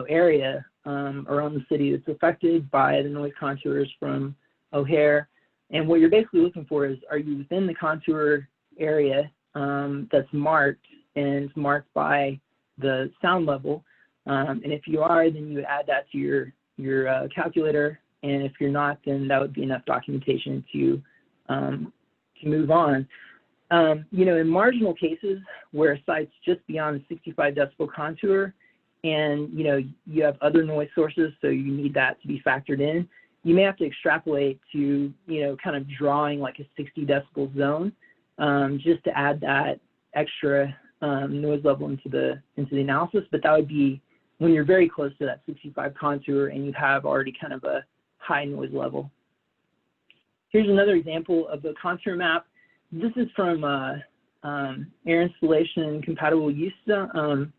area around the city that's affected by the noise contours from O'Hare. And what you're basically looking for is, are you within the contour area that's marked and marked by the sound level? And if you are, then you add that to your calculator. And if you're not, then that would be enough documentation to move on. In marginal cases where a site's just beyond a 65 decibel contour and, you have other noise sources, so you need that to be factored in, you may have to extrapolate to, kind of drawing like a 60 decibel zone just to add that extra noise level into the analysis. But that would be when you're very close to that 65 contour and you have already kind of a high noise level. Here's another example of the contour map. This is from air installation compatible use zone.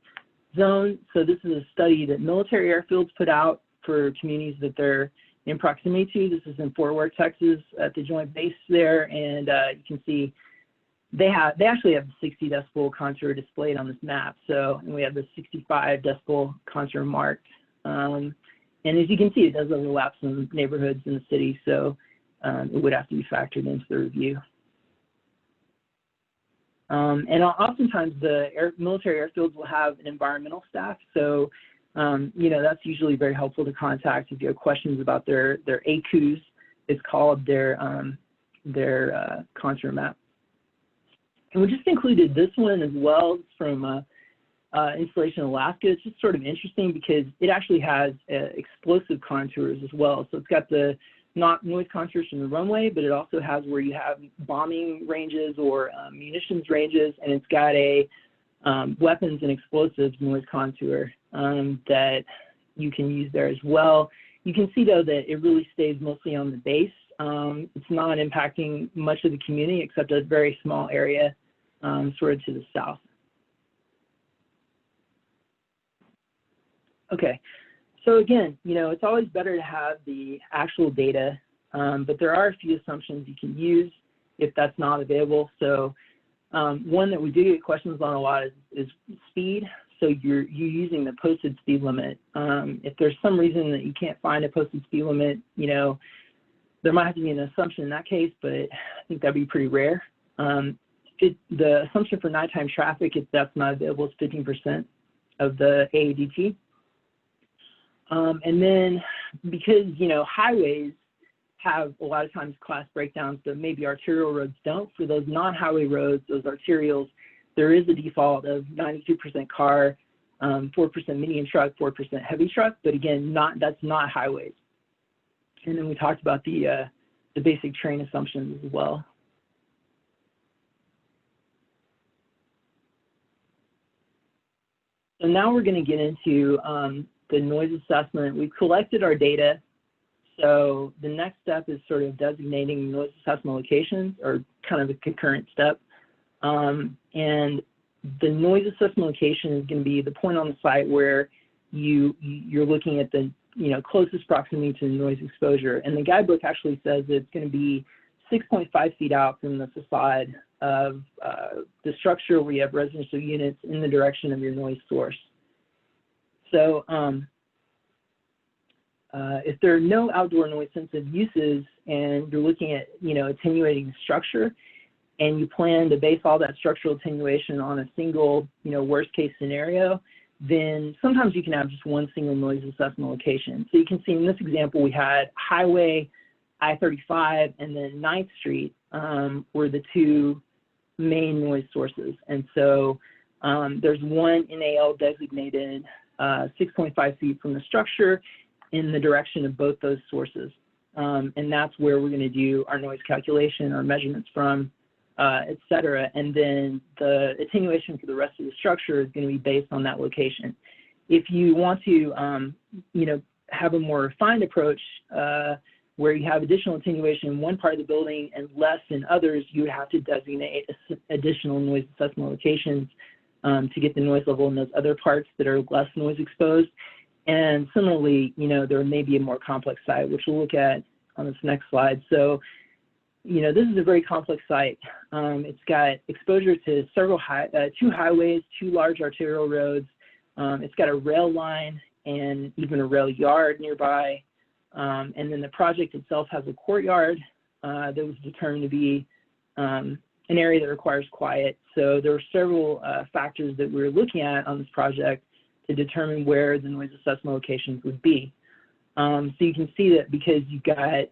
So this is a study that military airfields put out for communities that they're in proximity to. This is in Fort Worth, Texas, at the Joint Base there, and you can see they actually have the 60 decibel contour displayed on this map. So, and we have the 65 decibel contour marked. And as you can see, it does overlap some neighborhoods in the city, so it would have to be factored into the review. And oftentimes the military airfields will have an environmental staff, so that's usually very helpful to contact if you have questions about their ACUs. It's called their contour map. And we just included this one as well. It's from installation in Alaska. It's just sort of interesting because it actually has explosive contours as well. So it's got the not noise contours from the runway, but it also has where you have bombing ranges or munitions ranges, and it's got a weapons and explosives noise contour that you can use there as well. You can see though that it really stays mostly on the base. It's not impacting much of the community except a very small area sort of to the south. Okay, so again, you know, it's always better to have the actual data, but there are a few assumptions you can use if that's not available. So one that we do get questions on a lot is speed. So you're using the posted speed limit. If there's some reason that you can't find a posted speed limit, you know, there might have to be an assumption in that case, but I think that'd be pretty rare. The assumption for nighttime traffic, if that's not available, is 15% of the AADT. And then because, you know, highways have a lot of times class breakdowns, but maybe arterial roads don't. For those non-highway roads, those arterials, there is a default of 92% car, 4% medium truck, 4% heavy truck, but again, that's not highways. And then we talked about the basic train assumptions as well. So now we're going to get into the noise assessment. We've collected our data. So the next step is sort of designating noise assessment locations, or kind of a concurrent step. And the noise assessment location is going to be the point on the site where you're looking at the closest proximity to the noise exposure. And the guidebook actually says it's going to be 6.5 feet out from the facade of the structure where you have residential units in the direction of your noise source. So if there are no outdoor noise sensitive uses and you're looking at, attenuating the structure, and you plan to base all that structural attenuation on a single, worst case scenario, then sometimes you can have just one single noise assessment location. So you can see in this example, we had Highway, I-35, and then 9th Street were the two main noise sources. And so there's one NAL designated 6.5 feet from the structure in the direction of both those sources. And that's where we're going to do our noise calculation, our measurements from, et cetera. And then the attenuation for the rest of the structure is going to be based on that location. If you want to, have a more refined approach where you have additional attenuation in one part of the building and less in others, you would have to designate additional noise assessment locations to get the noise level in those other parts that are less noise exposed. And similarly, there may be a more complex site, which we'll look at on this next slide. So, this is a very complex site. It's got exposure to several two highways, two large arterial roads. It's got a rail line and even a rail yard nearby. And then the project itself has a courtyard that was determined to be an area that requires quiet. So there were several factors that we were looking at on this project to determine where the noise assessment locations would be. So you can see that because you've got,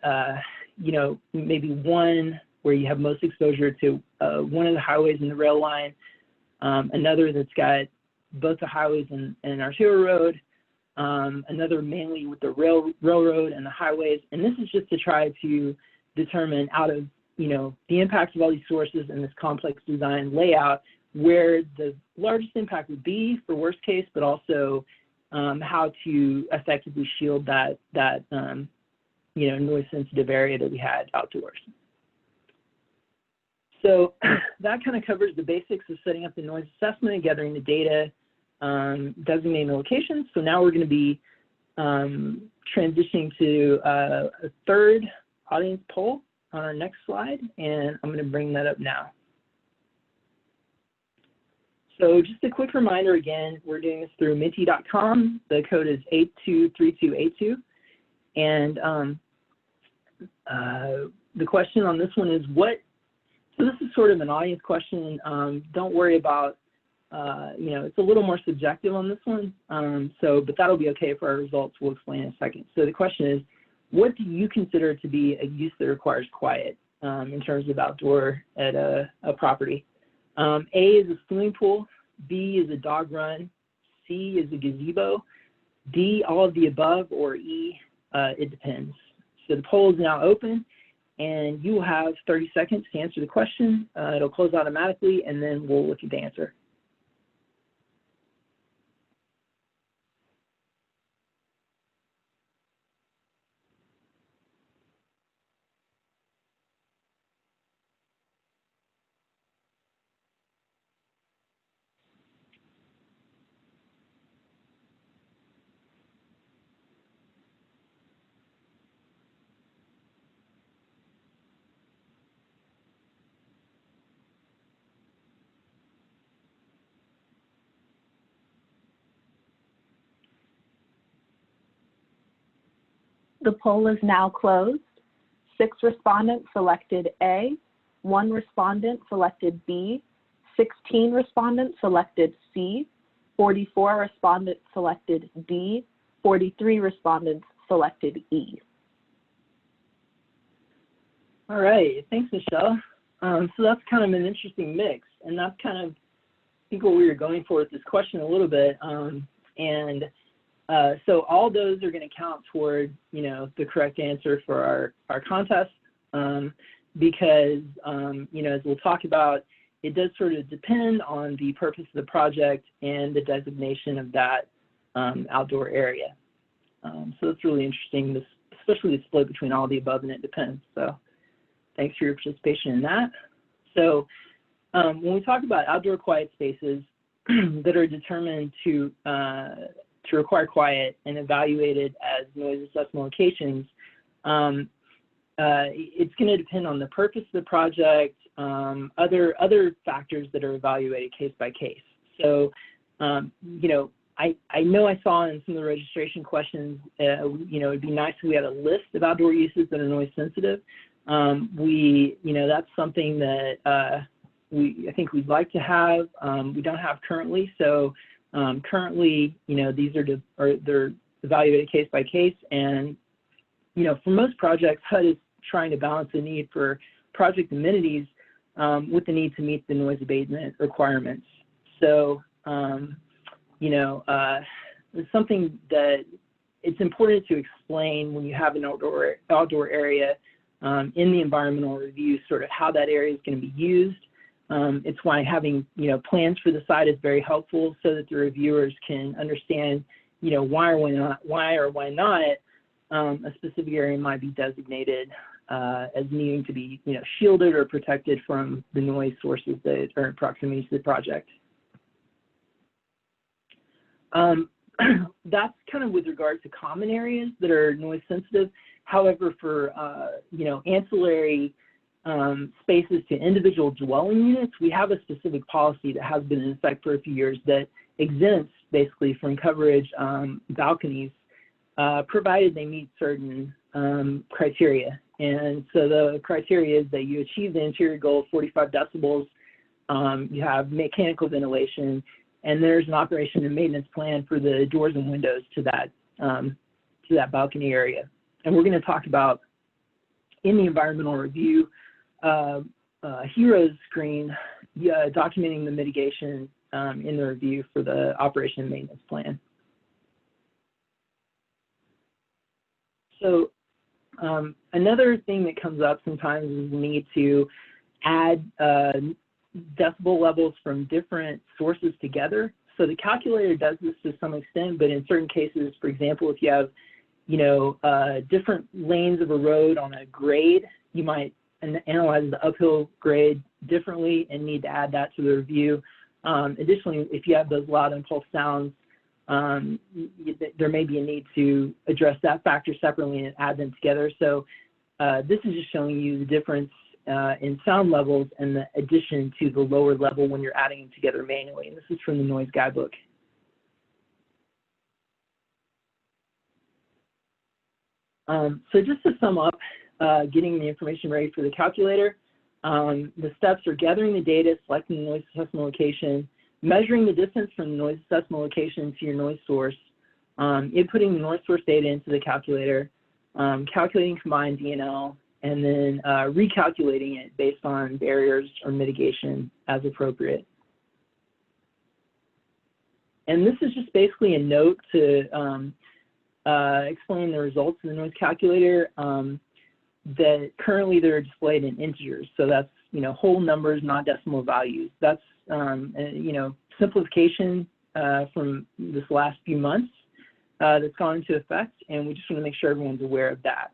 maybe one where you have most exposure to one of the highways and the rail line, another that's got both the highways and an arterial road, another mainly with the railroad and the highways. And this is just to try to determine out of, the impacts of all these sources and this complex design layout, where the largest impact would be for worst case, but also how to effectively shield that noise sensitive area that we had outdoors. So that kind of covers the basics of setting up the noise assessment and gathering the data, designating the locations. So now we're going to be transitioning to a third audience poll on our next slide, and I'm going to bring that up now. So just a quick reminder again, we're doing this through minty.com. The code is 823282. And the question on this one is so this is sort of an audience question. Don't worry about, it's a little more subjective on this one. But that'll be okay for our results. We'll explain in a second. So the question is, what do you consider to be a use that requires quiet in terms of outdoor at a property? A is a swimming pool. B is a dog run, C is a gazebo, D, all of the above, or E, it depends. So the poll is now open, and you will have 30 seconds to answer the question. It'll close automatically, and then we'll look at the answer. The poll is now closed. 6 respondents selected A, 1 respondent selected B, 16 respondents selected C, 44 respondents selected D, 43 respondents selected E. All right, thanks, Michelle. So that's kind of an interesting mix, and that's kind of, I think, what we were going for with this question a little bit. So all those are going to count toward, you know, the correct answer for our contest, because, you know, as we'll talk about, it does sort of depend on the purpose of the project and the designation of that outdoor area. So it's really interesting, especially the split between all the above and it depends. So thanks for your participation in that. So when we talk about outdoor quiet spaces that are determined to require quiet and evaluated as noise assessment locations, it's going to depend on the purpose of the project, other factors that are evaluated case by case. So, you know I saw in some of the registration questions, you know, it'd be nice if we had a list of outdoor uses that are noise sensitive. You know, that's something that I think we'd like to have. We don't have currently. So currently, you know, these they're evaluated case by case. And, you know, for most projects, HUD is trying to balance the need for project amenities with the need to meet the noise abatement requirements. So, you know, it's something that it's important to explain when you have an outdoor area in the environmental review, sort of how that area is going to be used. It's why having, you know, plans for the site is very helpful, so that the reviewers can understand, you know, why or why not a specific area might be designated as needing to be, you know, shielded or protected from the noise sources that are in proximity to the project. That's kind of with regard to common areas that are noise sensitive. However, for you know, ancillary spaces to individual dwelling units, we have a specific policy that has been in effect for a few years that exempts basically from coverage balconies, provided they meet certain criteria. And so the criteria is that you achieve the interior goal of 45 decibels, you have mechanical ventilation, and there's an operation and maintenance plan for the doors and windows to that balcony area. And we're going to talk about, in the environmental review, HEROES screen, documenting the mitigation in the review for the operation and maintenance plan. So another thing that comes up sometimes is the need to add decibel levels from different sources together. So the calculator does this to some extent, but in certain cases, for example, if you have, you know, different lanes of a road on a grade, you might analyze the uphill grade differently and need to add that to the review. Additionally, if you have those loud impulse sounds, there may be a need to address that factor separately and add them together. So this is just showing you the difference in sound levels and the addition to the lower level when you're adding them together manually. And this is from the Noise Guidebook. So just to sum up, getting the information ready for the calculator, the steps are gathering the data, selecting the noise assessment location, measuring the distance from the noise assessment location to your noise source, inputting the noise source data into the calculator, calculating combined DNL, and then recalculating it based on barriers or mitigation as appropriate. And this is just basically a note to explain the results of the noise calculator, that currently they're displayed in integers. So that's, whole numbers, not decimal values. That's, simplification from this last few months that's gone into effect, and we just want to make sure everyone's aware of that.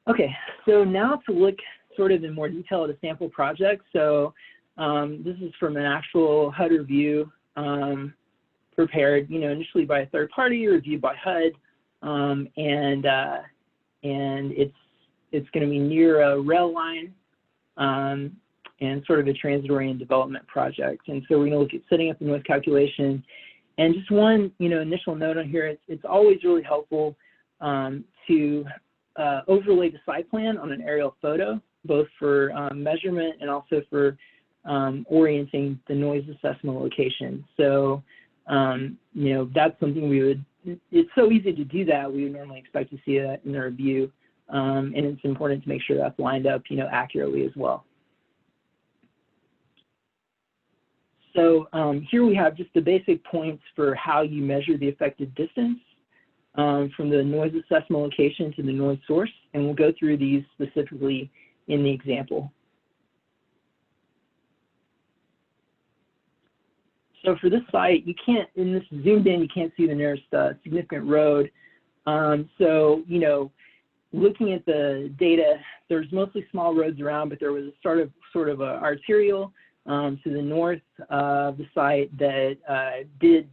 Okay, so now to look sort of in more detail at a sample project. So this is from an actual HUD review prepared, initially by a third party, reviewed by HUD, and it's going to be near a rail line and sort of a transit-oriented development project. And so we're going to look at setting up the noise calculation. And just one, initial note on here, it's always really helpful to overlay the site plan on an aerial photo, both for measurement and also for orienting the noise assessment location. So, that's something we would, it's so easy to do that, we would normally expect to see that in the review. And it's important to make sure that's lined up, accurately as well. So here we have just the basic points for how you measure the effective distance from the noise assessment location to the noise source, and we'll go through these specifically in the example. So for this site, you can't, in this zoomed in, you can't see the nearest significant road. So, looking at the data, there's mostly small roads around, but there was a sort of a arterial to the north of the site that did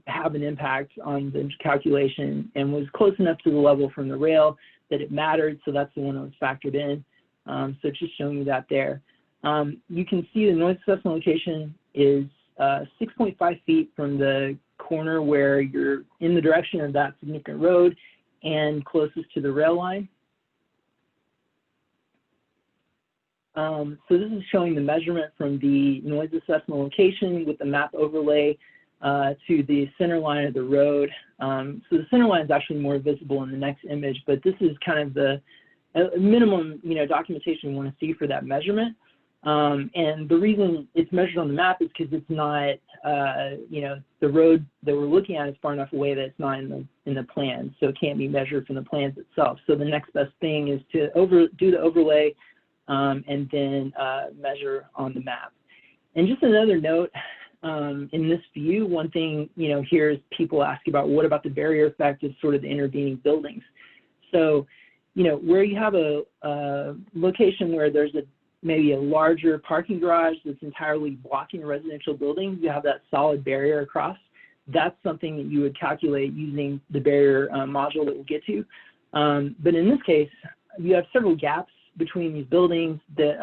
have an impact on the calculation and was close enough to the level from the rail that it mattered, so that's the one that was factored in. So just showing you that there. You can see the noise assessment location is 6.5 feet from the corner where you're in the direction of that significant road and closest to the rail line. So this is showing the measurement from the noise assessment location with the map overlay to the center line of the road. So the center line is actually more visible in the next image, but this is kind of the minimum, documentation we want to see for that measurement. And the reason it's measured on the map is because it's not, the road that we're looking at is far enough away that it's not in the plans, so it can't be measured from the plans itself. So the next best thing is to do the overlay and then measure on the map. And just another note, in this view, one thing, here is people ask about what about the barrier effect of sort of the intervening buildings. So, where you have a location where there's maybe a larger parking garage that's entirely blocking a residential building, you have that solid barrier across. That's something that you would calculate using the barrier module that we'll get to. But in this case, you have several gaps between these buildings that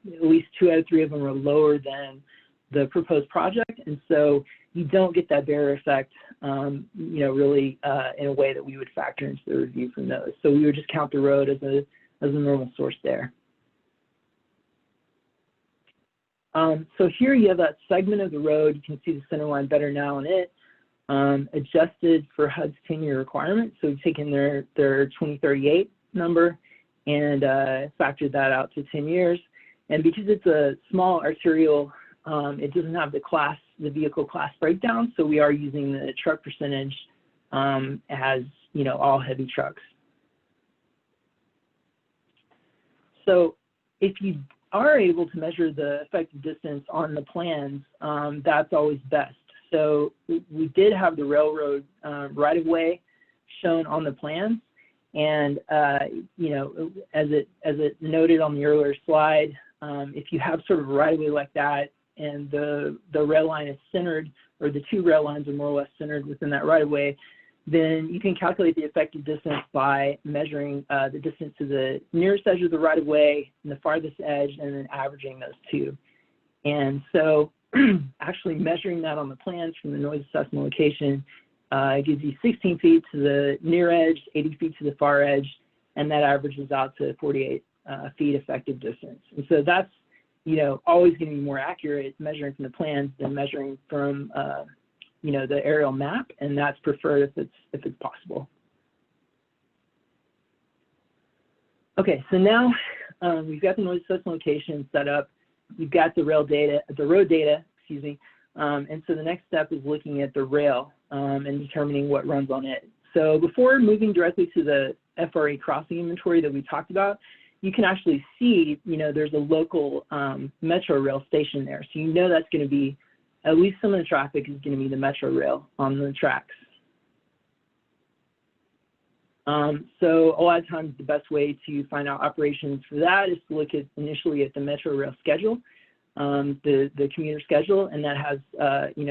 at least 2 out of 3 of them are lower than the proposed project, and so you don't get that barrier effect, really in a way that we would factor into the review from those. So we would just count the road as a normal source there. So here you have that segment of the road. You can see the center line better now in it, adjusted for HUD's 10-year requirement. So we've taken their 2038 number and factored that out to 10 years. And because it's a small arterial, it doesn't have the vehicle class breakdown. So we are using the truck percentage as, all heavy trucks. So if you are able to measure the effective distance on the plans, that's always best. So we did have the railroad right-of-way shown on the plans, and as it noted on the earlier slide, if you have sort of a right-of-way like that and the rail line is centered, or the 2 rail lines are more or less centered within that right-of-way, then you can calculate the effective distance by measuring the distance to the nearest edge of the right-of-way and the farthest edge, and then averaging those 2. And so actually measuring that on the plans from the noise assessment location gives you 16 feet to the near edge, 80 feet to the far edge, and that averages out to 48 feet effective distance. And so that's, always going to be more accurate measuring from the plans than measuring from the aerial map, and that's preferred if it's possible. Okay, so now we've got the noise assessment location set up. you've got the road data, excuse me, and so the next step is looking at the rail and determining what runs on it. So before moving directly to the FRA crossing inventory that we talked about, you can actually see, there's a local metro rail station there. So that's going to be, at least some of the traffic is going to be the metro rail on the tracks. So a lot of times the best way to find out operations for that is to look initially at the metro rail schedule, the commuter schedule, and that has,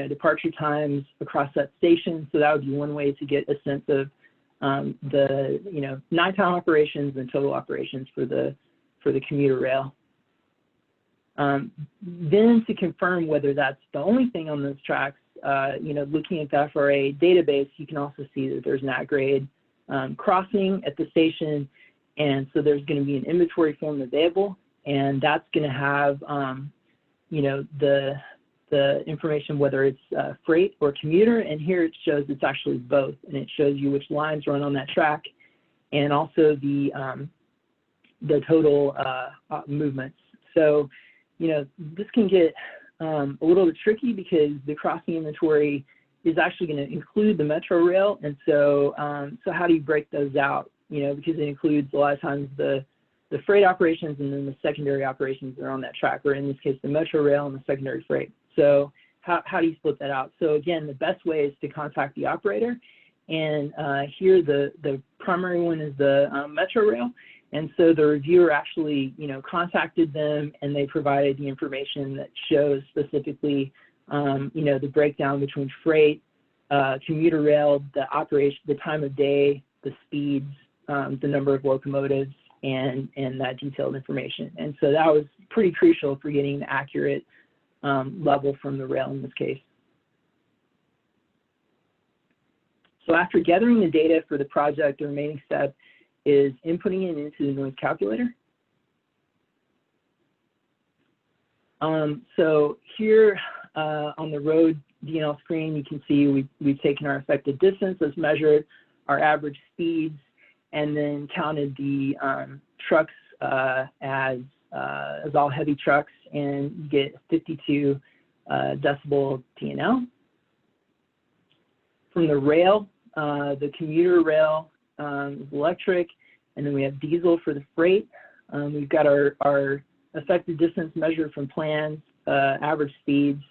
departure times across that station. So that would be one way to get a sense of the, nighttime operations and total operations for the commuter rail. Then to confirm whether that's the only thing on those tracks, looking at the FRA database, you can also see that there's an at-grade crossing at the station, and so there's going to be an inventory form available, and that's going to have, the information whether it's freight or commuter, and here it shows it's actually both, and it shows you which lines run on that track, and also the total movements. So, this can get a little bit tricky because the crossing inventory is actually going to include the metro rail, and so how do you break those out? Because it includes a lot of times the freight operations and then the secondary operations that are on that track, or in this case the metro rail and the secondary freight. So how do you split that out? So again, the best way is to contact the operator, and here the primary one is the metro rail, and so the reviewer actually contacted them, and they provided the information that shows specifically the breakdown between freight, commuter rail, the operation, the time of day, the speeds, the number of locomotives, and that detailed information. And so that was pretty crucial for getting an accurate level from the rail in this case. So after gathering the data for the project, the remaining step is inputting it into the noise calculator. So here on the road DNL screen, you can see we've taken our effective distance as measured, our average speeds, and then counted the trucks as all heavy trucks, and you get 52 decibel DNL. From the rail, the commuter rail is electric, and then we have diesel for the freight. We've got our effective distance measured from plans, average speeds,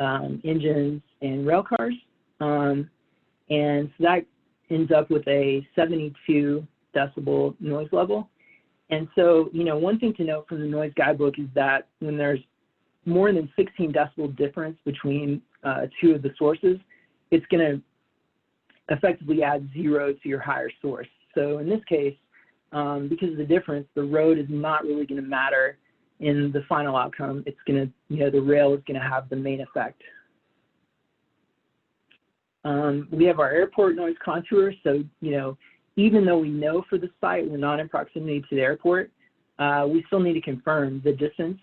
engines, and rail cars. And so that ends up with a 72 decibel noise level. And so, one thing to note from the noise guidebook is that when there's more than 16 decibel difference between two of the sources, it's going to effectively add 0 to your higher source. So in this case, because of the difference, the road is not really going to matter in the final outcome. It's going to, the rail is going to have the main effect. We have our airport noise contour. So, even though we know for the site we're not in proximity to the airport, we still need to confirm the distance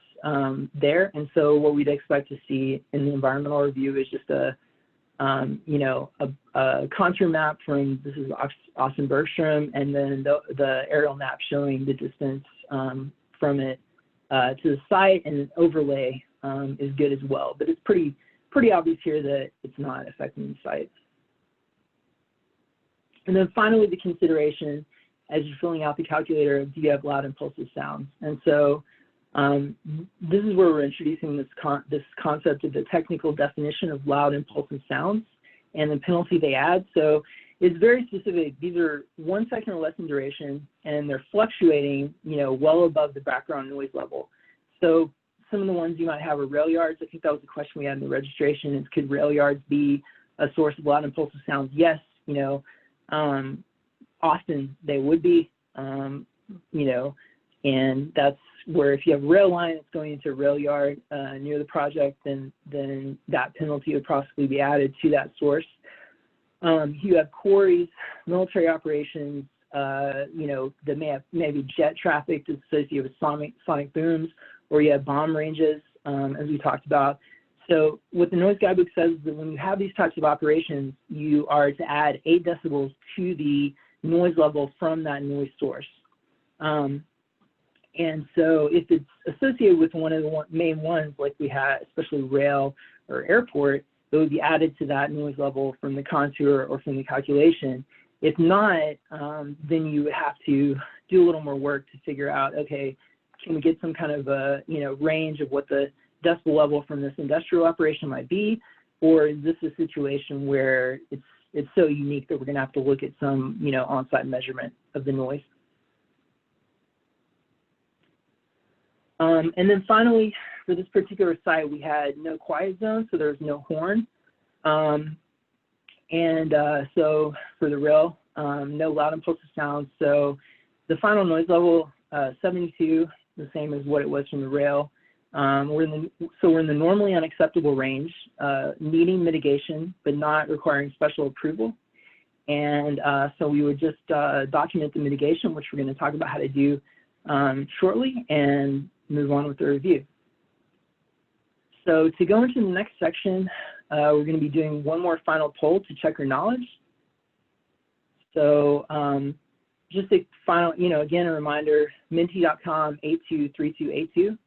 there. And so what we'd expect to see in the environmental review is just a contour map from, this is Austin Bergstrom, and then the aerial map showing the distance from it to the site, and an overlay is good as well. But it's pretty obvious here that it's not affecting the site. And then finally, the consideration as you're filling out the calculator, do you have loud impulsive sounds? And so this is where we're introducing this concept of the technical definition of loud impulsive sounds and the penalty they add. So it's very specific. These are 1 second or less in duration, and they're fluctuating, well above the background noise level. So some of the ones you might have are rail yards. I think that was the question we had in the registration, is could rail yards be a source of loud impulsive sounds? Yes, often they would be, and that's where if you have a rail line that's going into a rail yard near the project, then that penalty would possibly be added to that source. You have quarries, military operations, that may have maybe jet traffic that's associated with sonic booms, or you have bomb ranges, as we talked about. So what the noise guidebook says is that when you have these types of operations, you are to add 8 decibels to the noise level from that noise source. And so if it's associated with one of the main ones, like we had, especially rail or airport, it would be added to that noise level from the contour or from the calculation. If not, then you would have to do a little more work to figure out, okay, can we get some kind of a range of what the decibel level from this industrial operation might be, or is this a situation where it's so unique that we're going to have to look at some on-site measurement of the noise? And then finally, for this particular site, we had no quiet zone, so there was no horn. So for the rail, no loud impulsive sounds. So the final noise level, 72, the same as what it was from the rail. We're in the normally unacceptable range, needing mitigation, but not requiring special approval. And so we would just document the mitigation, which we're going to talk about how to do shortly, and move on with the review. So to go into the next section, we're going to be doing one more final poll to check your knowledge. So just a final, again, a reminder, menti.com 823282.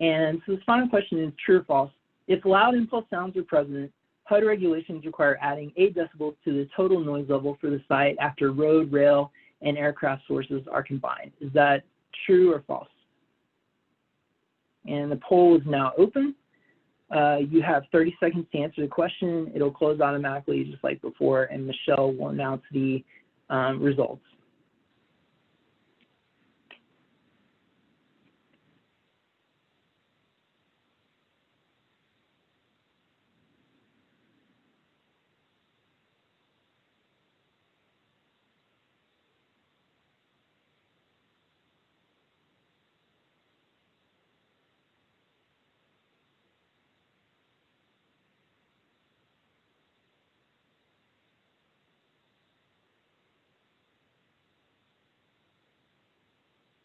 And so this final question is true or false. If loud impulse sounds are present, HUD regulations require adding 8 decibels to the total noise level for the site after road, rail, and aircraft sources are combined. Is that true or false? And the poll is now open. You have 30 seconds to answer the question. It'll close automatically just like before, and Michelle will announce the results.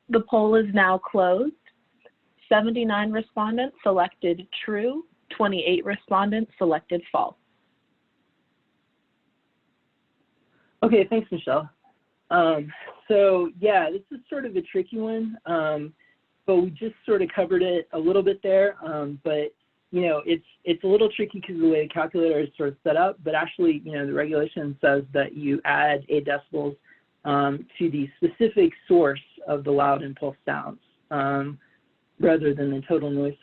The poll is now closed. 79 respondents selected true, 28 respondents selected false. Okay, thanks, Michelle. So yeah, this is sort of a tricky one, but we just sort of covered it a little bit there. But it's a little tricky because of the way the calculator is sort of set up. But actually, the regulation says that you add 8 decibels to the specific source of the loud impulse sounds, rather than the total noise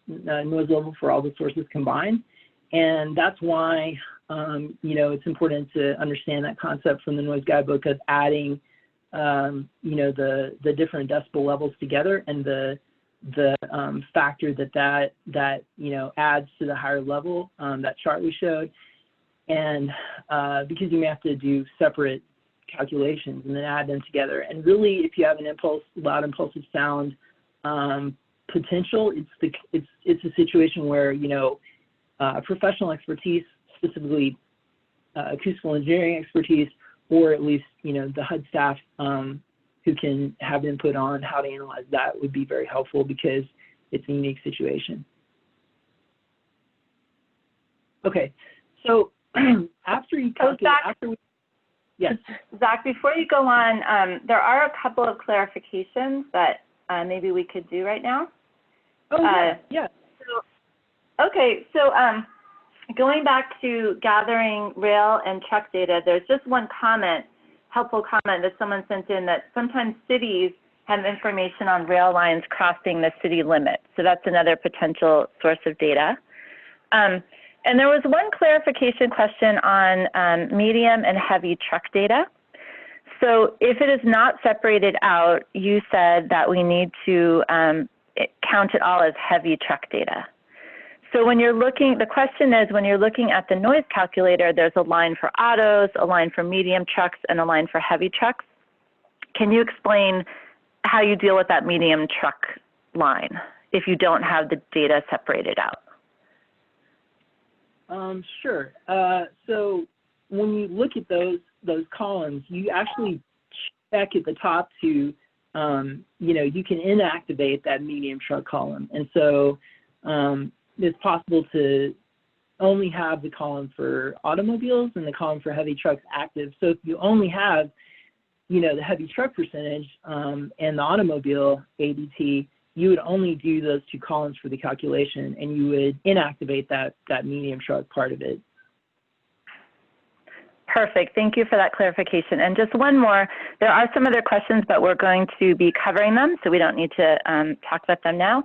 level for all the sources combined. And that's why it's important to understand that concept from the noise guidebook of adding the different decibel levels together, and the factor that adds to the higher level, that chart we showed. And because you may have to do separate calculations and then add them together. And really, if you have an loud impulsive sound potential, it's a situation where professional expertise, specifically acoustical engineering expertise, or at least the HUD staff who can have input on how to analyze that, would be very helpful because it's a unique situation. Okay, so after you calculate, yes. Zach, before you go on, there are a couple of clarifications that maybe we could do right now. Oh, yeah. So going back to gathering rail and truck data, there's just one helpful comment that someone sent in, that sometimes cities have information on rail lines crossing the city limit. So that's another potential source of data. And there was one clarification question on medium and heavy truck data. So if it is not separated out, you said that we need to count it all as heavy truck data. So when you're looking, the question is, when you're looking at the noise calculator, there's a line for autos, a line for medium trucks, and a line for heavy trucks. Can you explain how you deal with that medium truck line if you don't have the data separated out? Sure. So when you look at those columns, you actually check at the top to, you can inactivate that medium truck column. And so it's possible to only have the column for automobiles and the column for heavy trucks active. So if you only have the heavy truck percentage and the automobile ADT, you would only do those 2 columns for the calculation, and you would inactivate that medium truck part of it. Perfect. Thank you for that clarification. And just one more, there are some other questions, but we're going to be covering them, so we don't need to talk about them now.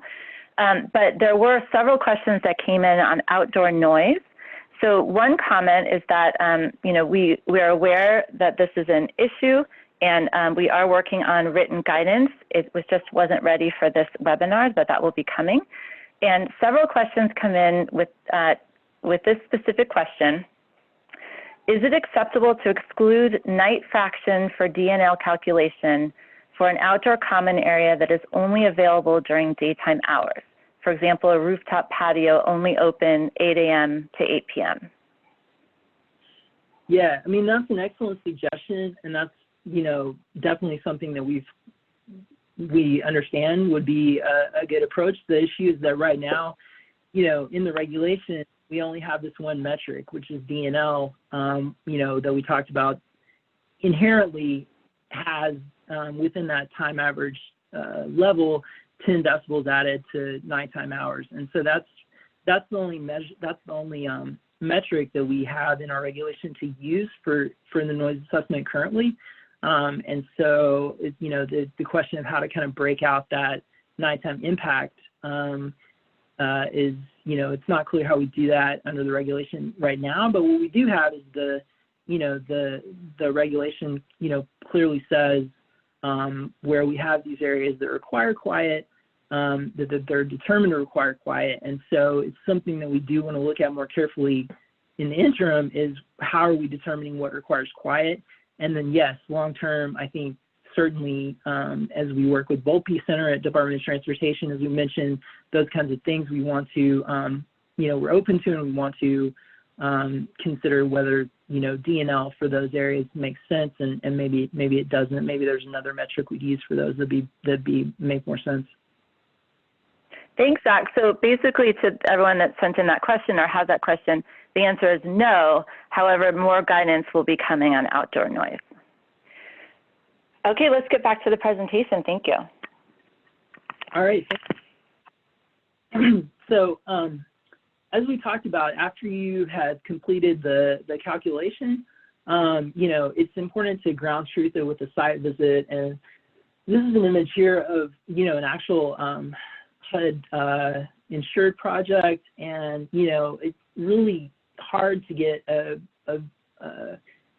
But there were several questions that came in on outdoor noise. So one comment is that, we are aware that this is an issue, and we are working on written guidance. It wasn't ready for this webinar, but that will be coming. And several questions come in with this specific question. Is it acceptable to exclude night fraction for DNL calculation for an outdoor common area that is only available during daytime hours? For example, a rooftop patio only open 8 a.m. to 8 p.m. Yeah, I mean, that's an excellent suggestion, and that's, definitely something that we understand would be a good approach. The issue is that right now, in the regulation, we only have this one metric, which is DNL, that we talked about, inherently has within that time average level 10 decibels added to nighttime hours, and so that's the only metric that we have in our regulation to use for the noise assessment currently. And so, the question of how to kind of break out that nighttime impact is, it's not clear how we do that under the regulation right now. But what we do have is the regulation, clearly says where we have these areas that require quiet, that they're determined to require quiet. And so it's something that we do want to look at more carefully in the interim is how are we determining what requires quiet? And then, yes, long-term, I think certainly as we work with Volpe Center at Department of Transportation, as we mentioned, those kinds of things we want to, we're open to, and we want to consider whether, DNL for those areas makes sense, and maybe it doesn't. Maybe there's another metric we'd use for those that'd make more sense. Thanks, Zach. So basically, to everyone that sent in that question or has that question, the answer is no. However, more guidance will be coming on outdoor noise. Okay, let's get back to the presentation. Thank you. All right. So as we talked about, after you had completed the calculation, it's important to ground truth it with a site visit. And this is an image here of, an actual HUD insured project. And, it's really hard to get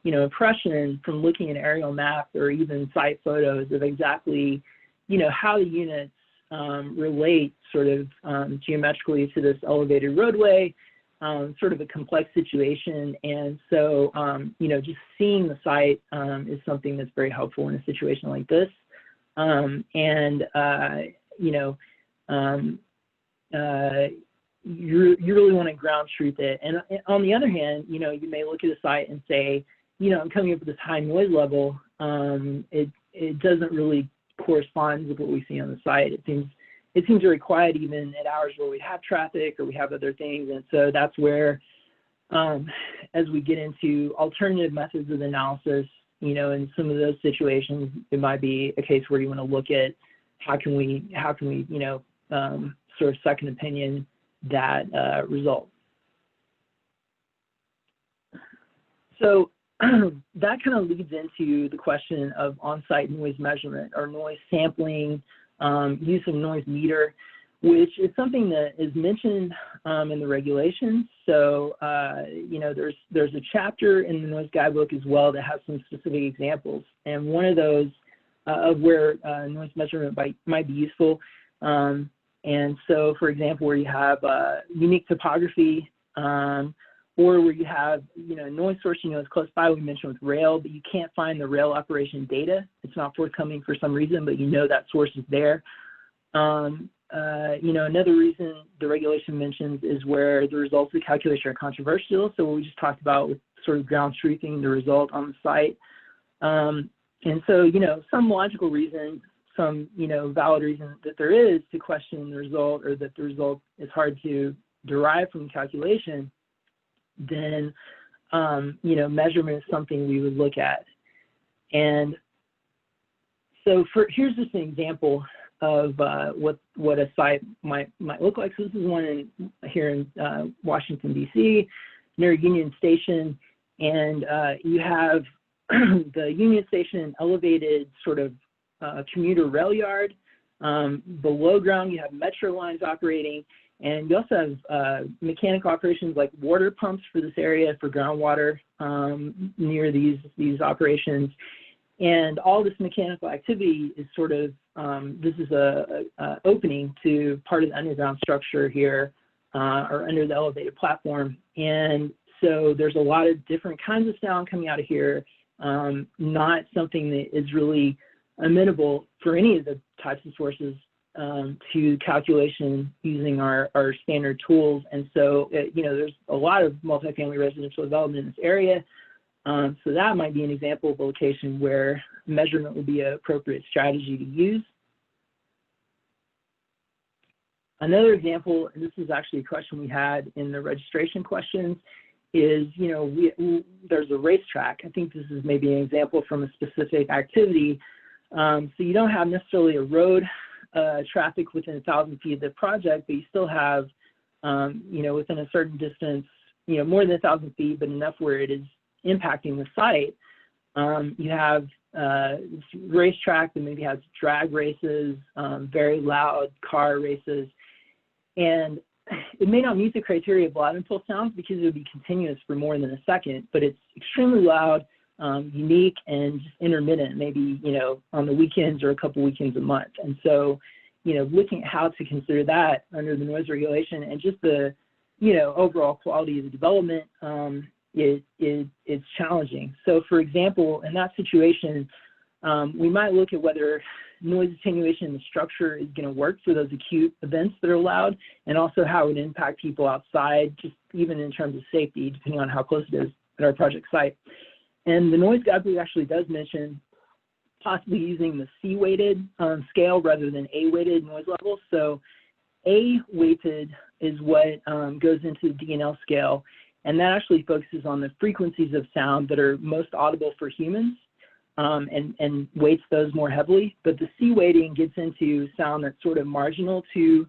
impression from looking at an aerial map or even site photos of exactly, how the units relate sort of geometrically to this elevated roadway, sort of a complex situation. And so, just seeing the site is something that's very helpful in a situation like this. You really want to ground truth it. And on the other hand, you may look at a site and say, I'm coming up with this high noise level. It doesn't really correspond with what we see on the site. It seems very quiet even at hours where we have traffic or we have other things. And so that's where, as we get into alternative methods of analysis, in some of those situations, it might be a case where you want to look at how can we sort of second opinion that result. So that kind of leads into the question of on-site noise measurement or noise sampling, use of noise meter, which is something that is mentioned in the regulations. So, there's a chapter in the noise guidebook as well that has some specific examples. And one of those of where noise measurement might be useful. And so, for example, where you have unique topography, or where you have, noise source, is close by, we mentioned with rail, but you can't find the rail operation data. It's not forthcoming for some reason, but that source is there. Another reason the regulation mentions is where the results of the calculation are controversial. So what we just talked about with sort of ground truthing the result on the site. And so, some logical reason, some, valid reason that there is to question the result or that the result is hard to derive from the calculation, then, measurement is something we would look at. And So here's just an example of what a site might look like. So this is one here in Washington, D.C., near Union Station, and you have the Union Station elevated sort of commuter rail yard. Below ground, you have metro lines operating, and you also have mechanical operations like water pumps for this area for groundwater near these operations. And all this mechanical activity is sort of, this is a opening to part of the underground structure here, or under the elevated platform. And so there's a lot of different kinds of sound coming out of here, not something that is really amenable for any of the types of sources to calculation using our standard tools. And so, there's a lot of multifamily residential development in this area. So that might be an example of a location where measurement would be an appropriate strategy to use. Another example, and this is actually a question we had in the registration questions, is, there's a racetrack. I think this is maybe an example from a specific activity. So you don't have necessarily a road traffic within 1,000 feet of the project, but you still have, within a certain distance, more than 1,000 feet, but enough where it is impacting the site. You have this racetrack that maybe has drag races, very loud car races, and it may not meet the criteria of loud impulse sounds because it would be continuous for more than a second, but it's extremely loud, unique, and just intermittent, maybe, on the weekends or a couple weekends a month. And so, looking at how to consider that under the noise regulation and just the, overall quality of the development, it's challenging. So, for example, in that situation, we might look at whether noise attenuation in the structure is going to work for those acute events that are loud, and also how it would impact people outside, just even in terms of safety, depending on how close it is at our project site. And the noise guidebook actually does mention possibly using the C-weighted scale rather than A-weighted noise levels. So A-weighted is what goes into the D&L scale, and that actually focuses on the frequencies of sound that are most audible for humans, and weights those more heavily. But the C weighting gets into sound that's sort of marginal to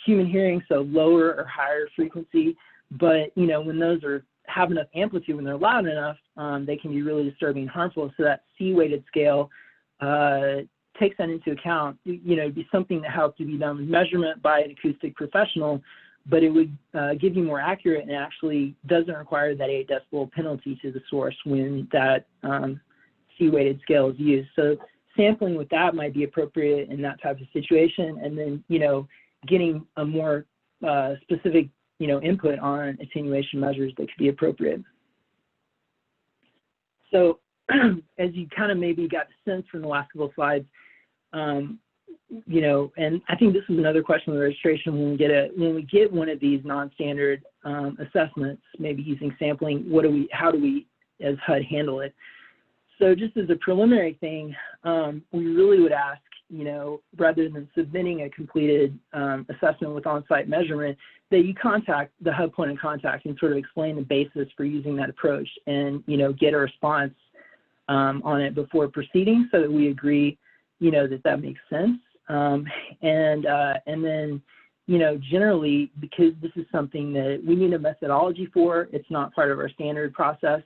human hearing, so lower or higher frequency. But, when those have enough amplitude, when they're loud enough, they can be really disturbing and harmful. So that C weighted scale takes that into account. It'd be something that has to be done with measurement by an acoustic professional, but it would give you more accurate, and actually doesn't require that 8 decibel penalty to the source when that C-weighted scale is used. So sampling with that might be appropriate in that type of situation, and then, getting a more specific, input on attenuation measures that could be appropriate. So as you kind of maybe got the sense from the last couple of slides, and I think this is another question on the registration, when we get one of these non-standard assessments, maybe using sampling, how do we as HUD handle it? So just as a preliminary thing, we really would ask, rather than submitting a completed assessment with on-site measurement, that you contact the HUD point of contact and sort of explain the basis for using that approach, and, get a response on it before proceeding, so that we agree, that makes sense. And then, generally, because this is something that we need a methodology for, it's not part of our standard process,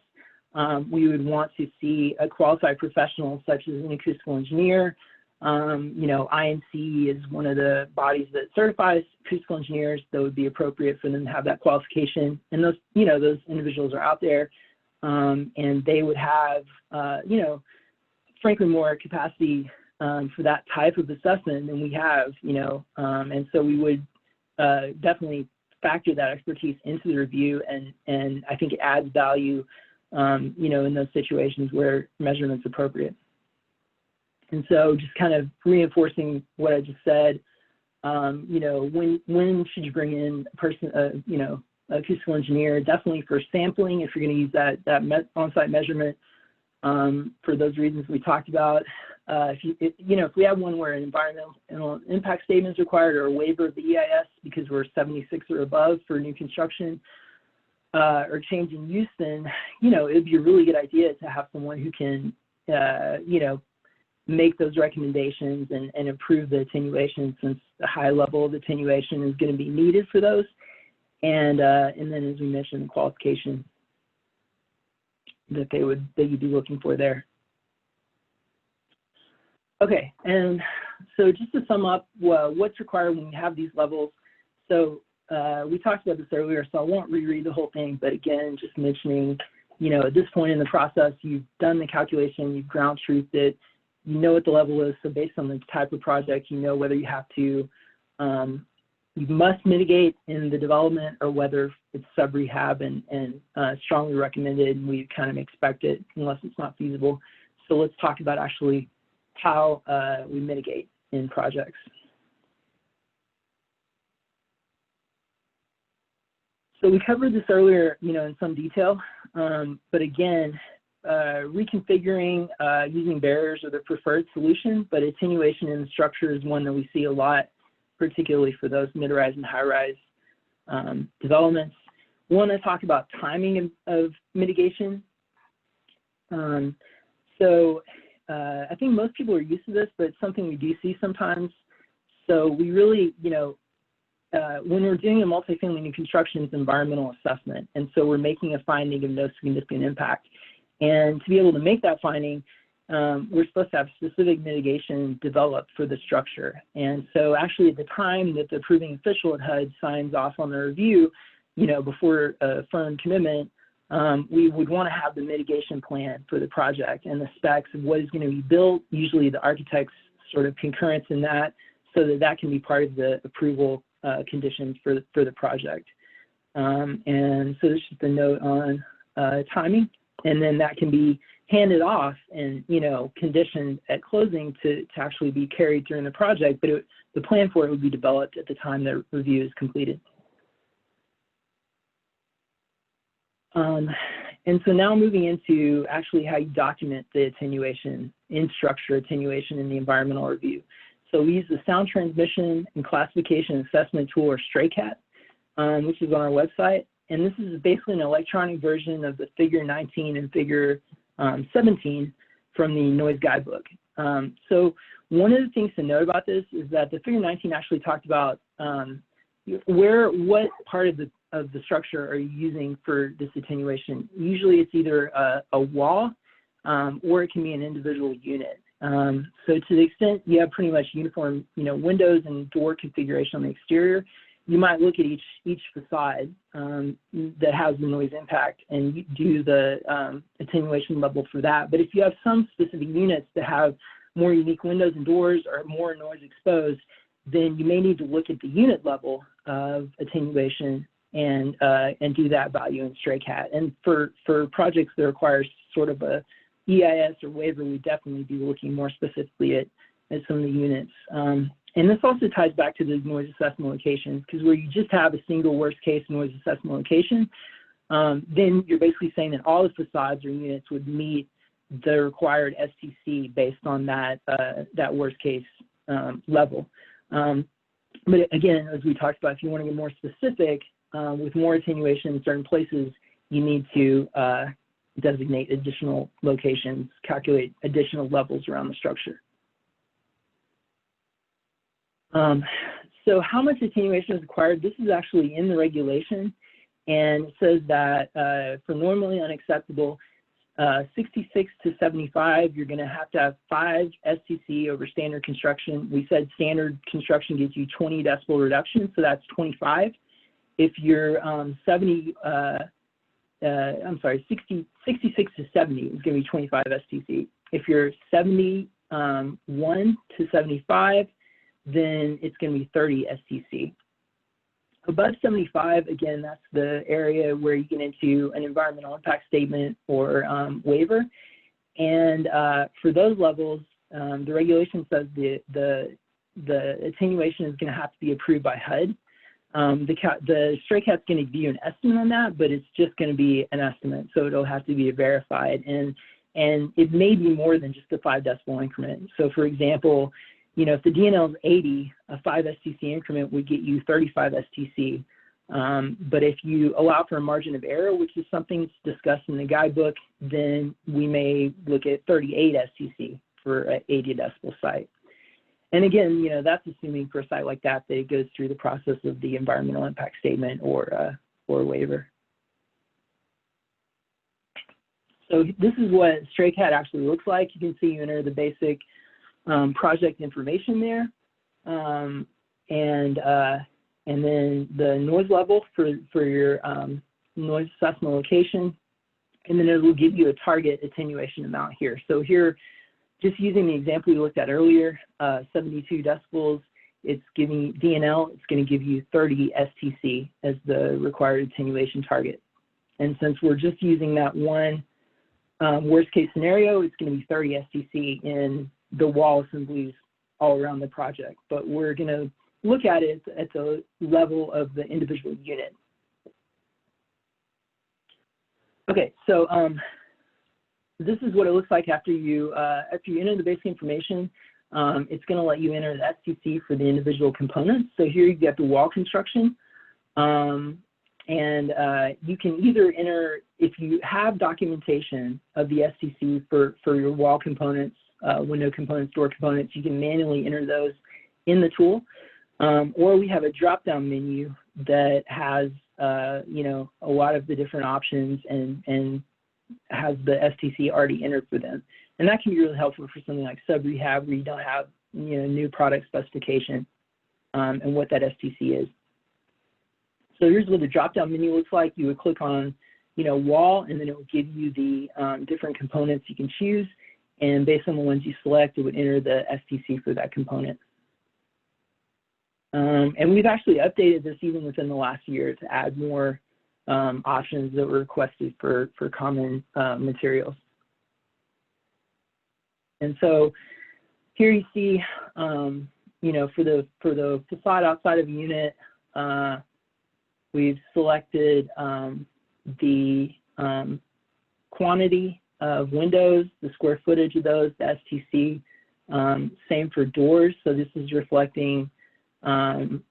we would want to see a qualified professional such as an acoustical engineer. INC is one of the bodies that certifies acoustical engineers, that would be appropriate for them to have that qualification. And those, those individuals are out there, and they would have, frankly, more capacity for that type of assessment than we have, and so we would definitely factor that expertise into the review, and I think it adds value, in those situations where measurement's appropriate. And so just kind of reinforcing what I just said, when should you bring in a person, acoustical engineer? Definitely for sampling, if you're going to use that on-site measurement, for those reasons we talked about. If we have one where an environmental impact statement is required, or a waiver of the EIS because we're 76 or above for new construction, or change in use, then, it would be a really good idea to have someone who can, make those recommendations and improve the attenuation, since the high level of attenuation is going to be needed for those. And then, as we mentioned, the qualification that you'd be looking for there. Okay, and so just to sum up, what's required when you have these levels. So we talked about this earlier, so I won't reread the whole thing, but again, just mentioning, you know, at this point in the process, you've done the calculation, you've ground truthed it, you know what the level is, so based on the type of project, you know whether you have to, you must mitigate in the development or whether it's sub-rehab and strongly recommended, and we kind of expect it unless it's not feasible. So let's talk about actually how we mitigate in projects. So we covered this earlier, you know, in some detail, but again, reconfiguring using barriers are the preferred solution, but attenuation in the structure is one that we see a lot, particularly for those mid-rise and high-rise developments. We want to talk about timing of mitigation. So I think most people are used to this, but it's something we do see sometimes. So we really, you know, when we're doing a multifamily new construction, it's environmental assessment. And so we're making a finding of no significant impact. And to be able to make that finding, we're supposed to have specific mitigation developed for the structure. And so actually at the time that the approving official at HUD signs off on the review, you know, before a firm commitment, we would want to have the mitigation plan for the project and the specs of what is going to be built, usually the architect's sort of concurrence in that, so that that can be part of the approval conditions for the project. And so this is just a note on timing, and then that can be handed off and, you know, conditioned at closing to actually be carried during the project, but the plan for it would be developed at the time the review is completed. And so now moving into actually how you document the attenuation in structure attenuation in the environmental review. So we use the Sound Transmission and Classification Assessment Tool, or STRACAT, which is on our website. And this is basically an electronic version of the Figure 19 and Figure 17 from the Noise Guidebook. So one of the things to note about this is that the Figure 19 actually talked about what part of the structure are you using for this attenuation. Usually it's either a wall or it can be an individual unit. So to the extent you have pretty much uniform, you know, windows and door configuration on the exterior, you might look at each facade that has the noise impact and do the attenuation level for that. But if you have some specific units that have more unique windows and doors or more noise exposed, then you may need to look at the unit level of attenuation and do that value in STRACAT. And for projects that require sort of a EIS or waiver, we definitely be looking more specifically at some of the units. And this also ties back to the noise assessment locations, because where you just have a single worst case noise assessment location, then you're basically saying that all the facades or units would meet the required STC based on that, that worst case level. But again, as we talked about, if you want to get more specific, with more attenuation in certain places, you need to designate additional locations, calculate additional levels around the structure. So how much attenuation is required? This is actually in the regulation, and it says that for normally unacceptable 66 to 75, you're going to have 5 STC over standard construction. We said standard construction gives you 20 decibel reduction, so that's 25. If you're 66 to 70 is going to be 25 STC. If you're 71 to 75, then it's going to be 30 STC. Above 75, again, that's the area where you get into an environmental impact statement or waiver. And for those levels, the regulation says the attenuation is going to have to be approved by HUD. The STRACAT's going to give you an estimate on that, but it's just going to be an estimate, so it'll have to be verified. And it may be more than just a 5 decibel increment. So for example, you know, if the DNL is 80, a 5 STC increment would get you 35 STC. But if you allow for a margin of error, which is something that's discussed in the guidebook, then we may look at 38 STC for an 80 decibel site. And again, you know, that's assuming for a site like that, that it goes through the process of the environmental impact statement or waiver. So this is what StrayCat actually looks like. You can see you enter the basic project information there, and then the noise level for your noise assessment location, and then it will give you a target attenuation amount here. So here, just using the example we looked at earlier, 72 decibels, it's giving DNL, it's going to give you 30 STC as the required attenuation target. And since we're just using that one worst case scenario, it's going to be 30 STC in the wall assemblies all around the project. But we're going to look at it at the level of the individual unit. Okay, so this is what it looks like after you enter the basic information. It's going to let you enter the STC for the individual components. So here you get the wall construction. And you can either enter, if you have documentation of the STC for your wall components, window components, door components, you can manually enter those in the tool. Or we have a drop-down menu that has, you know, a lot of the different options and has the STC already entered for them. And that can be really helpful for something like sub-rehab where you don't have, you know, new product specification and what that STC is. So here's what the drop-down menu looks like. You would click on, you know, wall, and then it will give you the different components you can choose. And based on the ones you select, it would enter the STC for that component. And we've actually updated this even within the last year to add more options that were requested for common materials. And so here you see, you know, for the facade outside of a unit, we've selected the quantity of windows, the square footage of those, the STC. Same for doors. So this is reflecting on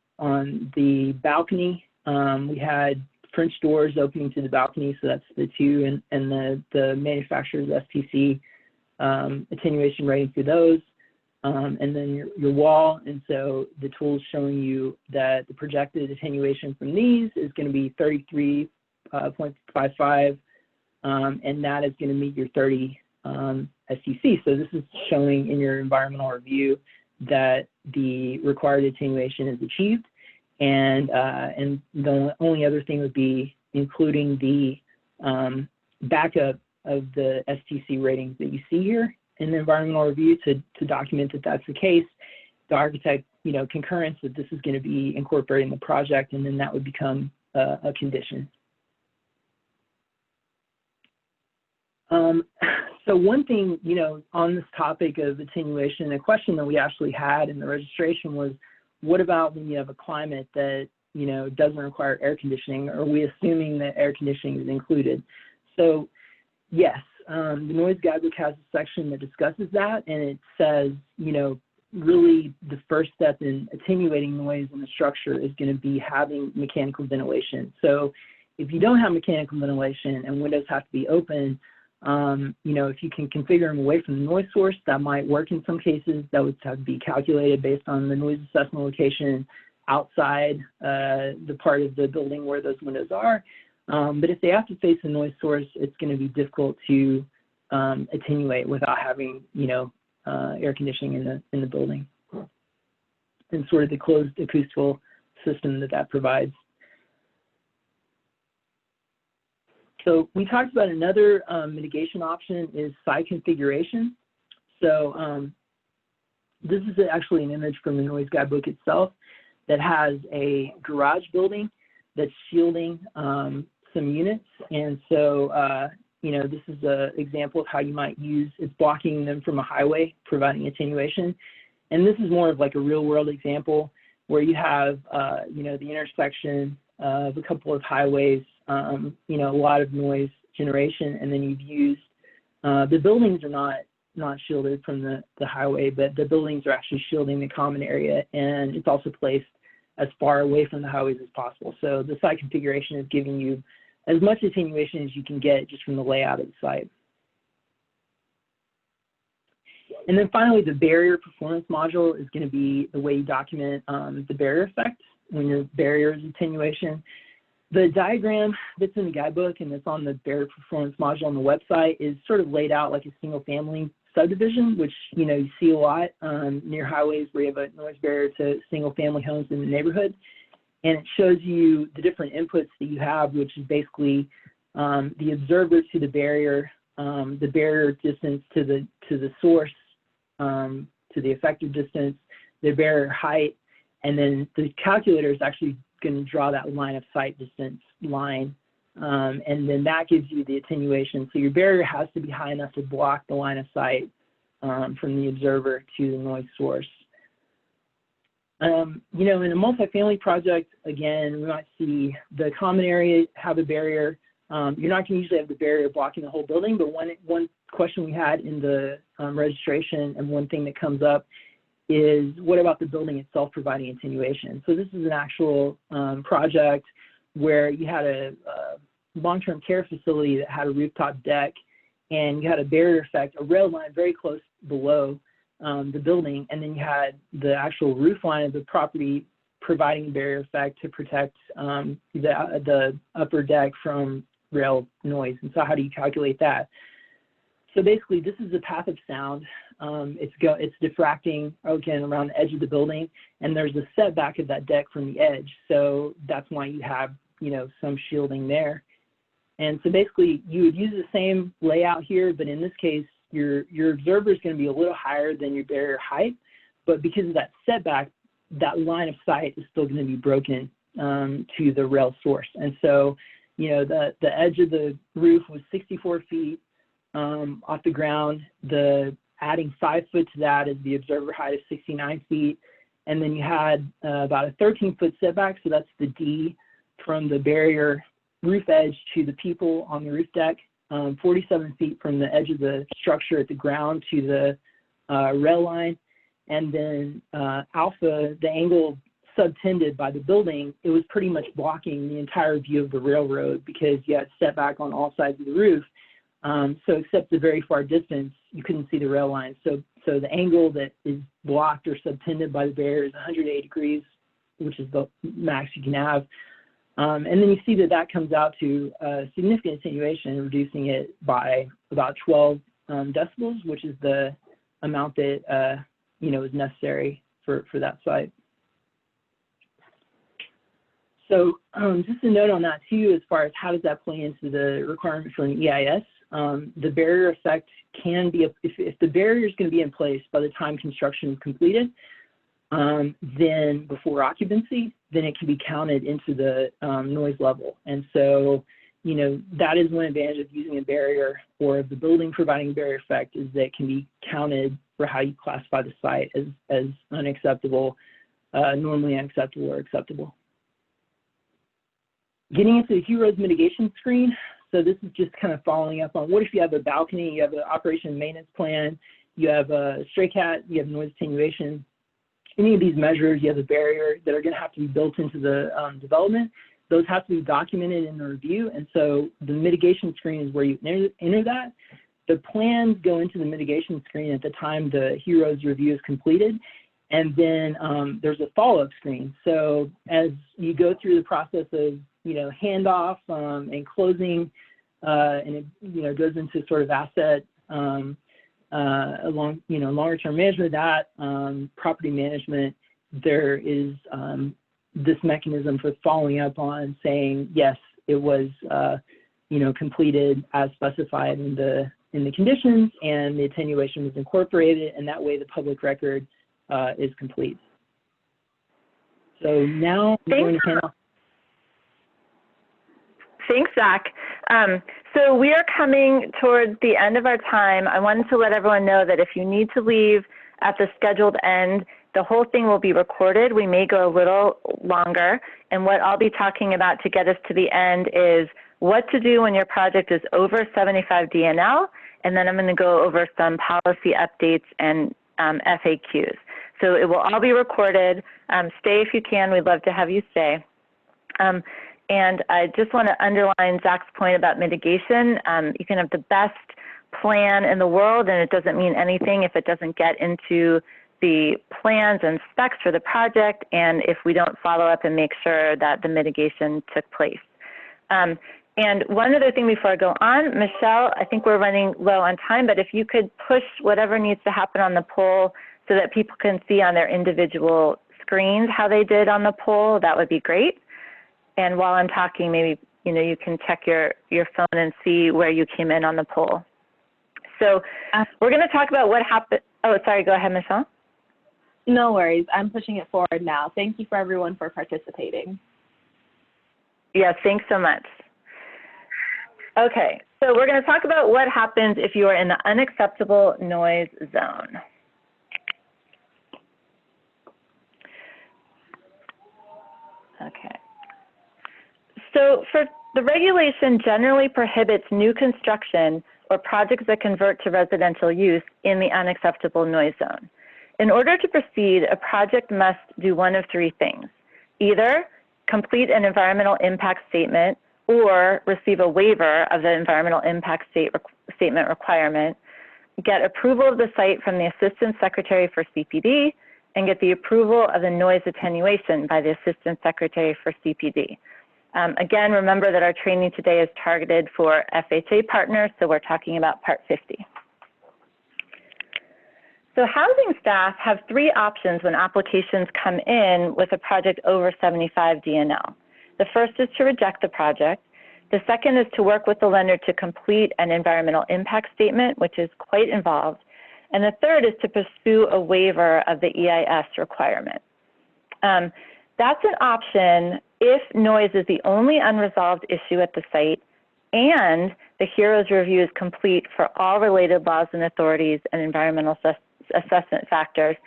the balcony. We had French doors opening to the balcony, so that's the 2, and the manufacturer's STC attenuation rating for those. And then your wall, and so the tool is showing you that the projected attenuation from these is going to be 33.55, and that is going to meet your 30 STC. So this is showing in your environmental review that the required attenuation is achieved, and the only other thing would be including the backup of the STC ratings that you see here in the environmental review to document that that's the case. The architect, you know, concurrence that this is going to be incorporated in the project, and then that would become a condition. So one thing, you know, on this topic of attenuation, a question that we actually had in the registration was, what about when you have a climate that, you know, doesn't require air conditioning? Are we assuming that air conditioning is included? So yes, the Noise Guidebook has a section that discusses that, and it says, you know, really the first step in attenuating noise in the structure is going to be having mechanical ventilation. So if you don't have mechanical ventilation and windows have to be open, you know, if you can configure them away from the noise source, that might work in some cases. That would have to be calculated based on the noise assessment location outside the part of the building where those windows are. But if they have to face the noise source, it's going to be difficult to attenuate without having, you know, air conditioning in the building, and sort of the closed acoustical system that provides. So we talked about another mitigation option is site configuration. So this is actually an image from the Noise Guidebook itself that has a garage building that's shielding some units. And so, you know, this is an example of how you might use, it's blocking them from a highway, providing attenuation. And this is more of like a real world example where you have, you know, the intersection of a couple of highways, you know, a lot of noise generation, and then you've used, the buildings are not shielded from the highway, but the buildings are actually shielding the common area, and it's also placed as far away from the highways as possible. So the site configuration is giving you as much attenuation as you can get just from the layout of the site. And then finally, the barrier performance module is going to be the way you document the barrier effect when your barrier is attenuation. The diagram that's in the guidebook and that's on the barrier performance module on the website is sort of laid out like a single family subdivision, which, you know, you see a lot near highways where you have a noise barrier to single family homes in the neighborhood. And it shows you the different inputs that you have, which is basically the observer to the barrier distance to the source, to the effective distance, the barrier height, and then the calculator is actually going to draw that line of sight distance line, and then that gives you the attenuation. So your barrier has to be high enough to block the line of sight from the observer to the noise source. You know, in a multifamily project, again, we might see the common area have a barrier. You're not going to usually have the barrier blocking the whole building, but one question we had in the registration, and one thing that comes up, is what about the building itself providing attenuation? So this is an actual project where you had a long-term care facility that had a rooftop deck, and you had a barrier effect, a rail line very close below the building, and then you had the actual roof line of the property providing a barrier effect to protect the upper deck from rail noise. And so how do you calculate that? So basically, this is the path of sound. It's diffracting, again, around the edge of the building, and there's a setback of that deck from the edge. So that's why you have, you know, some shielding there. And so basically, you would use the same layout here, but in this case, your observer is going to be a little higher than your barrier height. But because of that setback, that line of sight is still going to be broken to the rail source. And so, you know, the edge of the roof was 64 feet off the ground. Adding 5 foot to that is the observer height of 69 feet. And then you had about a 13-foot setback, so that's the D from the barrier roof edge to the people on the roof deck, 47 feet from the edge of the structure at the ground to the rail line. And then alpha, the angle subtended by the building, it was pretty much blocking the entire view of the railroad because you had setback on all sides of the roof. So except the very far distance, you couldn't see the rail line. So the angle that is blocked or subtended by the barrier is 180 degrees, which is the max you can have. And then you see that comes out to significant attenuation, reducing it by about 12 decibels, which is the amount that you know, is necessary for that site. So just a note on that too, as far as how does that play into the requirement for an EIS. The barrier effect can be, if the barrier is going to be in place by the time construction is completed, then before occupancy, then it can be counted into the noise level. And so, you know, that is one advantage of using a barrier or of the building providing a barrier effect, is that it can be counted for how you classify the site as unacceptable, normally unacceptable, or acceptable. Getting into the HEROES mitigation screen. So this is just kind of following up on what if you have a balcony, you have an operation and maintenance plan, you have a stray cat, you have noise attenuation. Any of these measures, you have a barrier that are going to have to be built into the development. Those have to be documented in the review. And so the mitigation screen is where you enter that. The plans go into the mitigation screen at the time the HEROES review is completed. And then there's a follow-up screen. So as you go through the process of, you know, handoff and closing, and it, you know, goes into sort of asset along, you know, longer term management of that, property management, there is this mechanism for following up on saying, yes, it was, you know, completed as specified in the conditions, and the attenuation was incorporated, and that way the public record is complete. So now I'm going to hand off. Thanks, Zach. So we are coming towards the end of our time. I wanted to let everyone know that if you need to leave at the scheduled end, the whole thing will be recorded. We may go a little longer. And what I'll be talking about to get us to the end is what to do when your project is over 75 DNL. And then I'm going to go over some policy updates and FAQs. So it will all be recorded. Stay if you can. We'd love to have you stay. And I just want to underline Zach's point about mitigation. You can have the best plan in the world, and it doesn't mean anything if it doesn't get into the plans and specs for the project, and if we don't follow up and make sure that the mitigation took place. And one other thing before I go on, Michelle, I think we're running low on time, but if you could push whatever needs to happen on the poll so that people can see on their individual screens how they did on the poll, that would be great. And while I'm talking, maybe you can check your phone and see where you came in on the poll. So we're going to talk about what happened. Oh, sorry, go ahead, Michelle. No worries. I'm pushing it forward now. Thank you for everyone for participating. Yes, thanks so much. Okay, so we're going to talk about what happens if you are in the unacceptable noise zone. Okay. So the regulation generally prohibits new construction or projects that convert to residential use in the unacceptable noise zone. In order to proceed, a project must do one of three things: either complete an environmental impact statement or receive a waiver of the environmental impact statement requirement, get approval of the site from the Assistant Secretary for CPD, and get the approval of the noise attenuation by the Assistant Secretary for CPD. Again, remember that our training today is targeted for FHA partners, so we're talking about Part 50. So housing staff have three options when applications come in with a project over 75 DNL. The first is to reject the project. The second is to work with the lender to complete an environmental impact statement, which is quite involved. And the third is to pursue a waiver of the EIS requirement. That's an option if noise is the only unresolved issue at the site and the HEROES review is complete for all related laws and authorities and environmental assessment factors,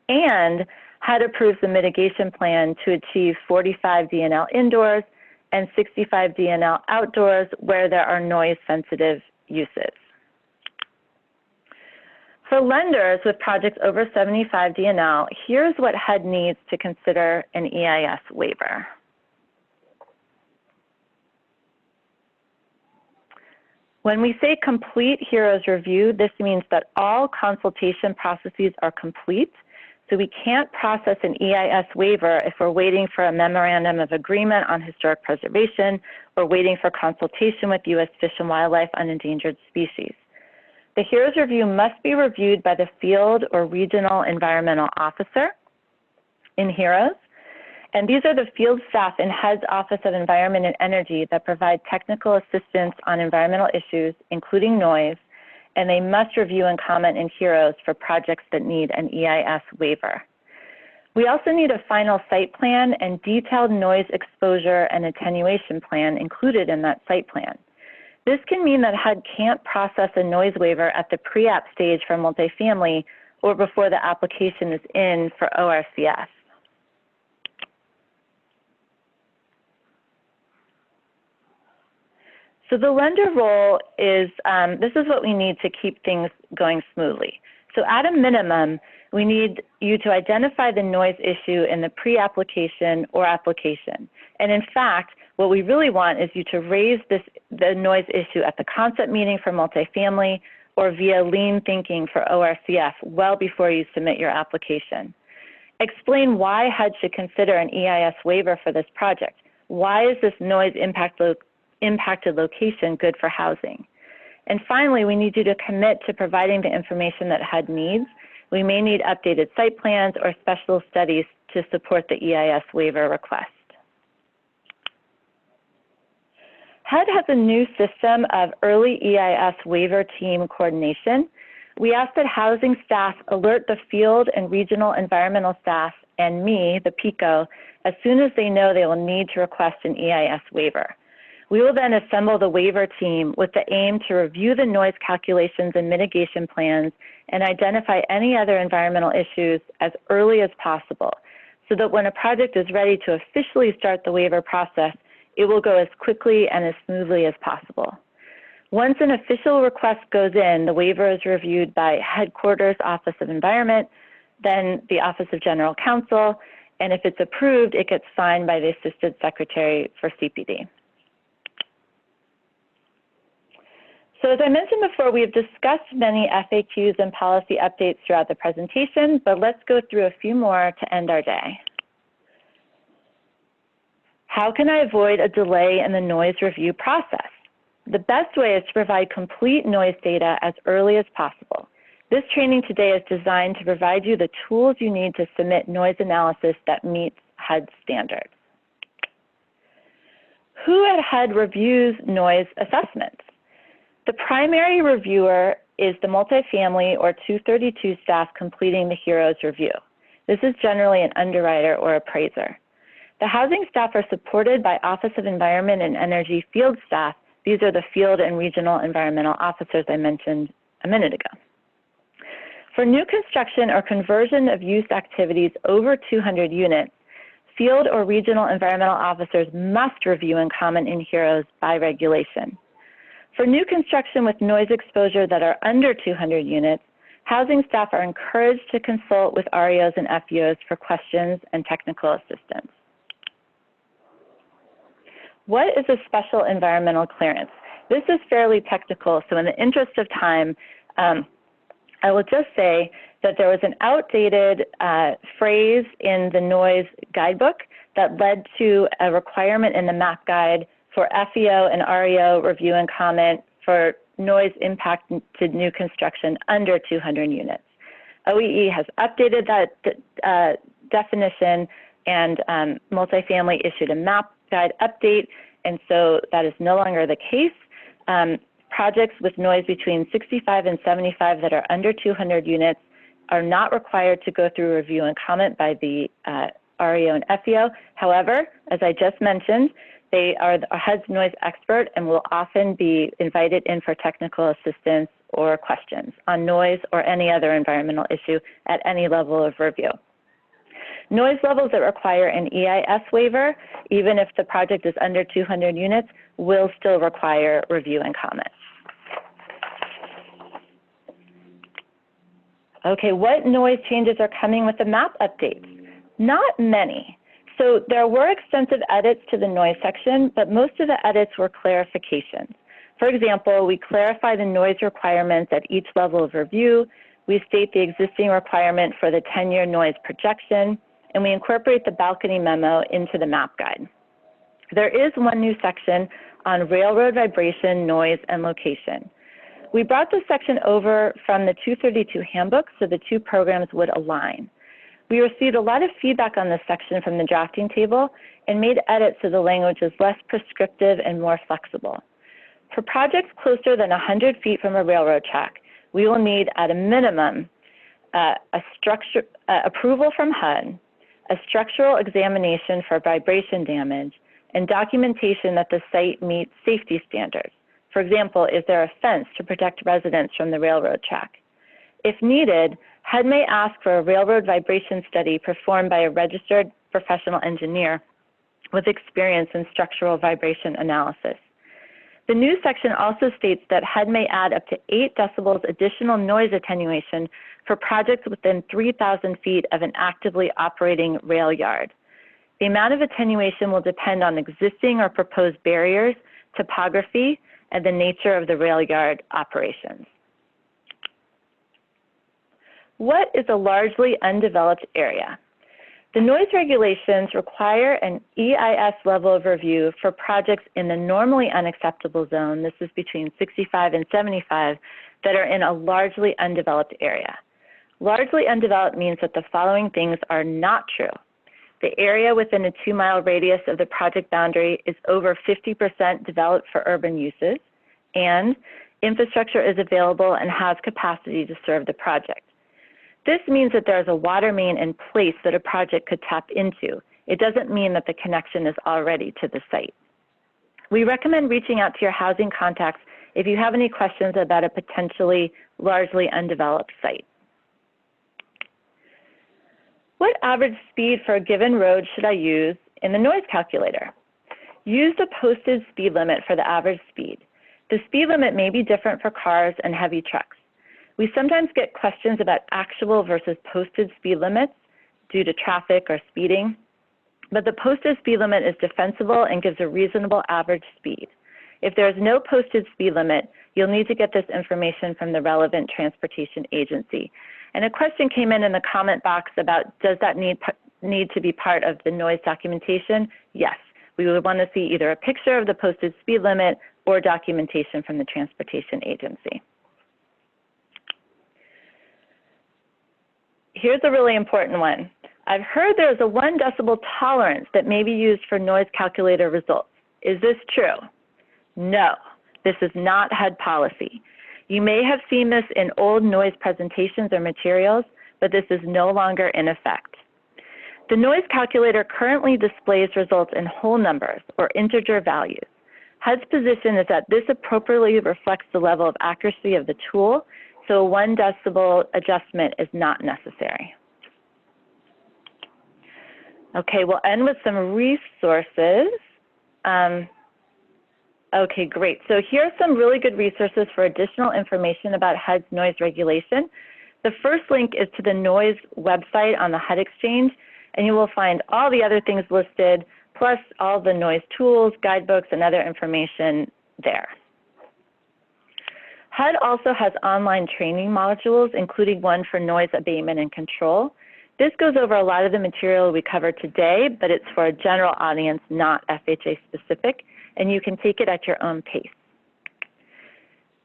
and HUD approves the mitigation plan to achieve 45 DNL indoors and 65 DNL outdoors where there are noise-sensitive uses. For lenders with projects over 75 DNL, here's what HUD needs to consider an EIS waiver. When we say complete HEROES review, this means that all consultation processes are complete. So we can't process an EIS waiver if we're waiting for a memorandum of agreement on historic preservation or waiting for consultation with U.S. Fish and Wildlife on endangered species. The HEROES review must be reviewed by the field or regional environmental officer in HEROES. And these are the field staff in HUD's Office of Environment and Energy that provide technical assistance on environmental issues, including noise, and they must review and comment in HEROES for projects that need an EIS waiver. We also need a final site plan and detailed noise exposure and attenuation plan included in that site plan. This can mean that HUD can't process a noise waiver at the pre-app stage for multifamily or before the application is in for ORCF. So the lender role is, this is what we need to keep things going smoothly. So at a minimum, we need you to identify the noise issue in the pre-application or application. And in fact, what we really want is you to raise the noise issue at the concept meeting for multifamily or via lean thinking for ORCF well before you submit your application. Explain why HUD should consider an EIS waiver for this project. Why is this noise impacted location good for housing? And finally, we need you to commit to providing the information that HUD needs. We may need updated site plans or special studies to support the EIS waiver request. HUD has a new system of early EIS waiver team coordination. We ask that housing staff alert the field and regional environmental staff and me, the PICO, as soon as they know they will need to request an EIS waiver. We will then assemble the waiver team with the aim to review the noise calculations and mitigation plans and identify any other environmental issues as early as possible so that when a project is ready to officially start the waiver process, it will go as quickly and as smoothly as possible. Once an official request goes in, the waiver is reviewed by Headquarters Office of Environment, then the Office of General Counsel, and if it's approved, it gets signed by the Assistant Secretary for CPD. So as I mentioned before, we have discussed many FAQs and policy updates throughout the presentation, but let's go through a few more to end our day. How can I avoid a delay in the noise review process? The best way is to provide complete noise data as early as possible. This training today is designed to provide you the tools you need to submit noise analysis that meets HUD standards. Who at HUD reviews noise assessments? The primary reviewer is the multifamily or 232 staff completing the HEROES review. This is generally an underwriter or appraiser. The housing staff are supported by Office of Environment and Energy field staff. These are the field and regional environmental officers I mentioned a minute ago. For new construction or conversion of use activities over 200 units, field or regional environmental officers must review and comment in HEROES by regulation. For new construction with noise exposure that are under 200 units, housing staff are encouraged to consult with REOs and FEOs for questions and technical assistance. What is a special environmental clearance? This is fairly technical, so in the interest of time, I will just say that there was an outdated phrase in the noise guidebook that led to a requirement in the MAP guide for FEO and REO review and comment for noise impacted new construction under 200 units. OEE has updated that definition, and multifamily issued a MAP guide update, and so that is no longer the case. Projects with noise between 65 and 75 that are under 200 units are not required to go through review and comment by the REO and FEO. However, as I just mentioned, they are HUD's noise expert and will often be invited in for technical assistance or questions on noise or any other environmental issue at any level of review. Noise levels that require an EIS waiver, even if the project is under 200 units, will still require review and comment. Okay, what noise changes are coming with the MAP updates? Not many. So there were extensive edits to the noise section, but most of the edits were clarifications. For example, we clarify the noise requirements at each level of review. We state the existing requirement for the 10-year noise projection, and we incorporate the balcony memo into the MAP guide. There is one new section on railroad vibration, noise, and location. We brought this section over from the 232 handbook so the two programs would align. We received a lot of feedback on this section from the drafting table and made edits so the language is less prescriptive and more flexible. For projects closer than 100 feet from a railroad track, we will need at a minimum approval from HUD, a structural examination for vibration damage, and documentation that the site meets safety standards. For example, is there a fence to protect residents from the railroad track? If needed, HUD may ask for a railroad vibration study performed by a registered professional engineer with experience in structural vibration analysis. The new section also states that HUD may add up to 8 decibels additional noise attenuation for projects within 3,000 feet of an actively operating rail yard. The amount of attenuation will depend on existing or proposed barriers, topography, and the nature of the rail yard operations. What is a largely undeveloped area? The noise regulations require an EIS level of review for projects in the normally unacceptable zone, this is between 65 and 75, that are in a largely undeveloped area. Largely undeveloped means that the following things are not true. The area within a 2-mile radius of the project boundary is over 50% developed for urban uses, and infrastructure is available and has capacity to serve the project. This means that there is a water main in place that a project could tap into. It doesn't mean that the connection is already to the site. We recommend reaching out to your housing contacts if you have any questions about a potentially largely undeveloped site. What average speed for a given road should I use in the noise calculator? Use the posted speed limit for the average speed. The speed limit may be different for cars and heavy trucks. We sometimes get questions about actual versus posted speed limits due to traffic or speeding, but the posted speed limit is defensible and gives a reasonable average speed. If there is no posted speed limit, you'll need to get this information from the relevant transportation agency. And a question came in the comment box about, does that need to be part of the noise documentation? Yes, we would want to see either a picture of the posted speed limit or documentation from the transportation agency. Here's a really important one. I've heard there's a 1 decibel tolerance that may be used for noise calculator results. Is this true? No, this is not HUD policy. You may have seen this in old noise presentations or materials, but this is no longer in effect. The noise calculator currently displays results in whole numbers or integer values. HUD's position is that this appropriately reflects the level of accuracy of the tool, so a 1 decibel adjustment is not necessary. Okay, we'll end with some resources. Okay, great. So here are some really good resources for additional information about HUD's noise regulation. The first link is to the noise website on the HUD Exchange, and you will find all the other things listed, plus all the noise tools, guidebooks, and other information there. HUD also has online training modules, including one for noise abatement and control. This goes over a lot of the material we covered today, but it's for a general audience, not FHA specific, and you can take it at your own pace.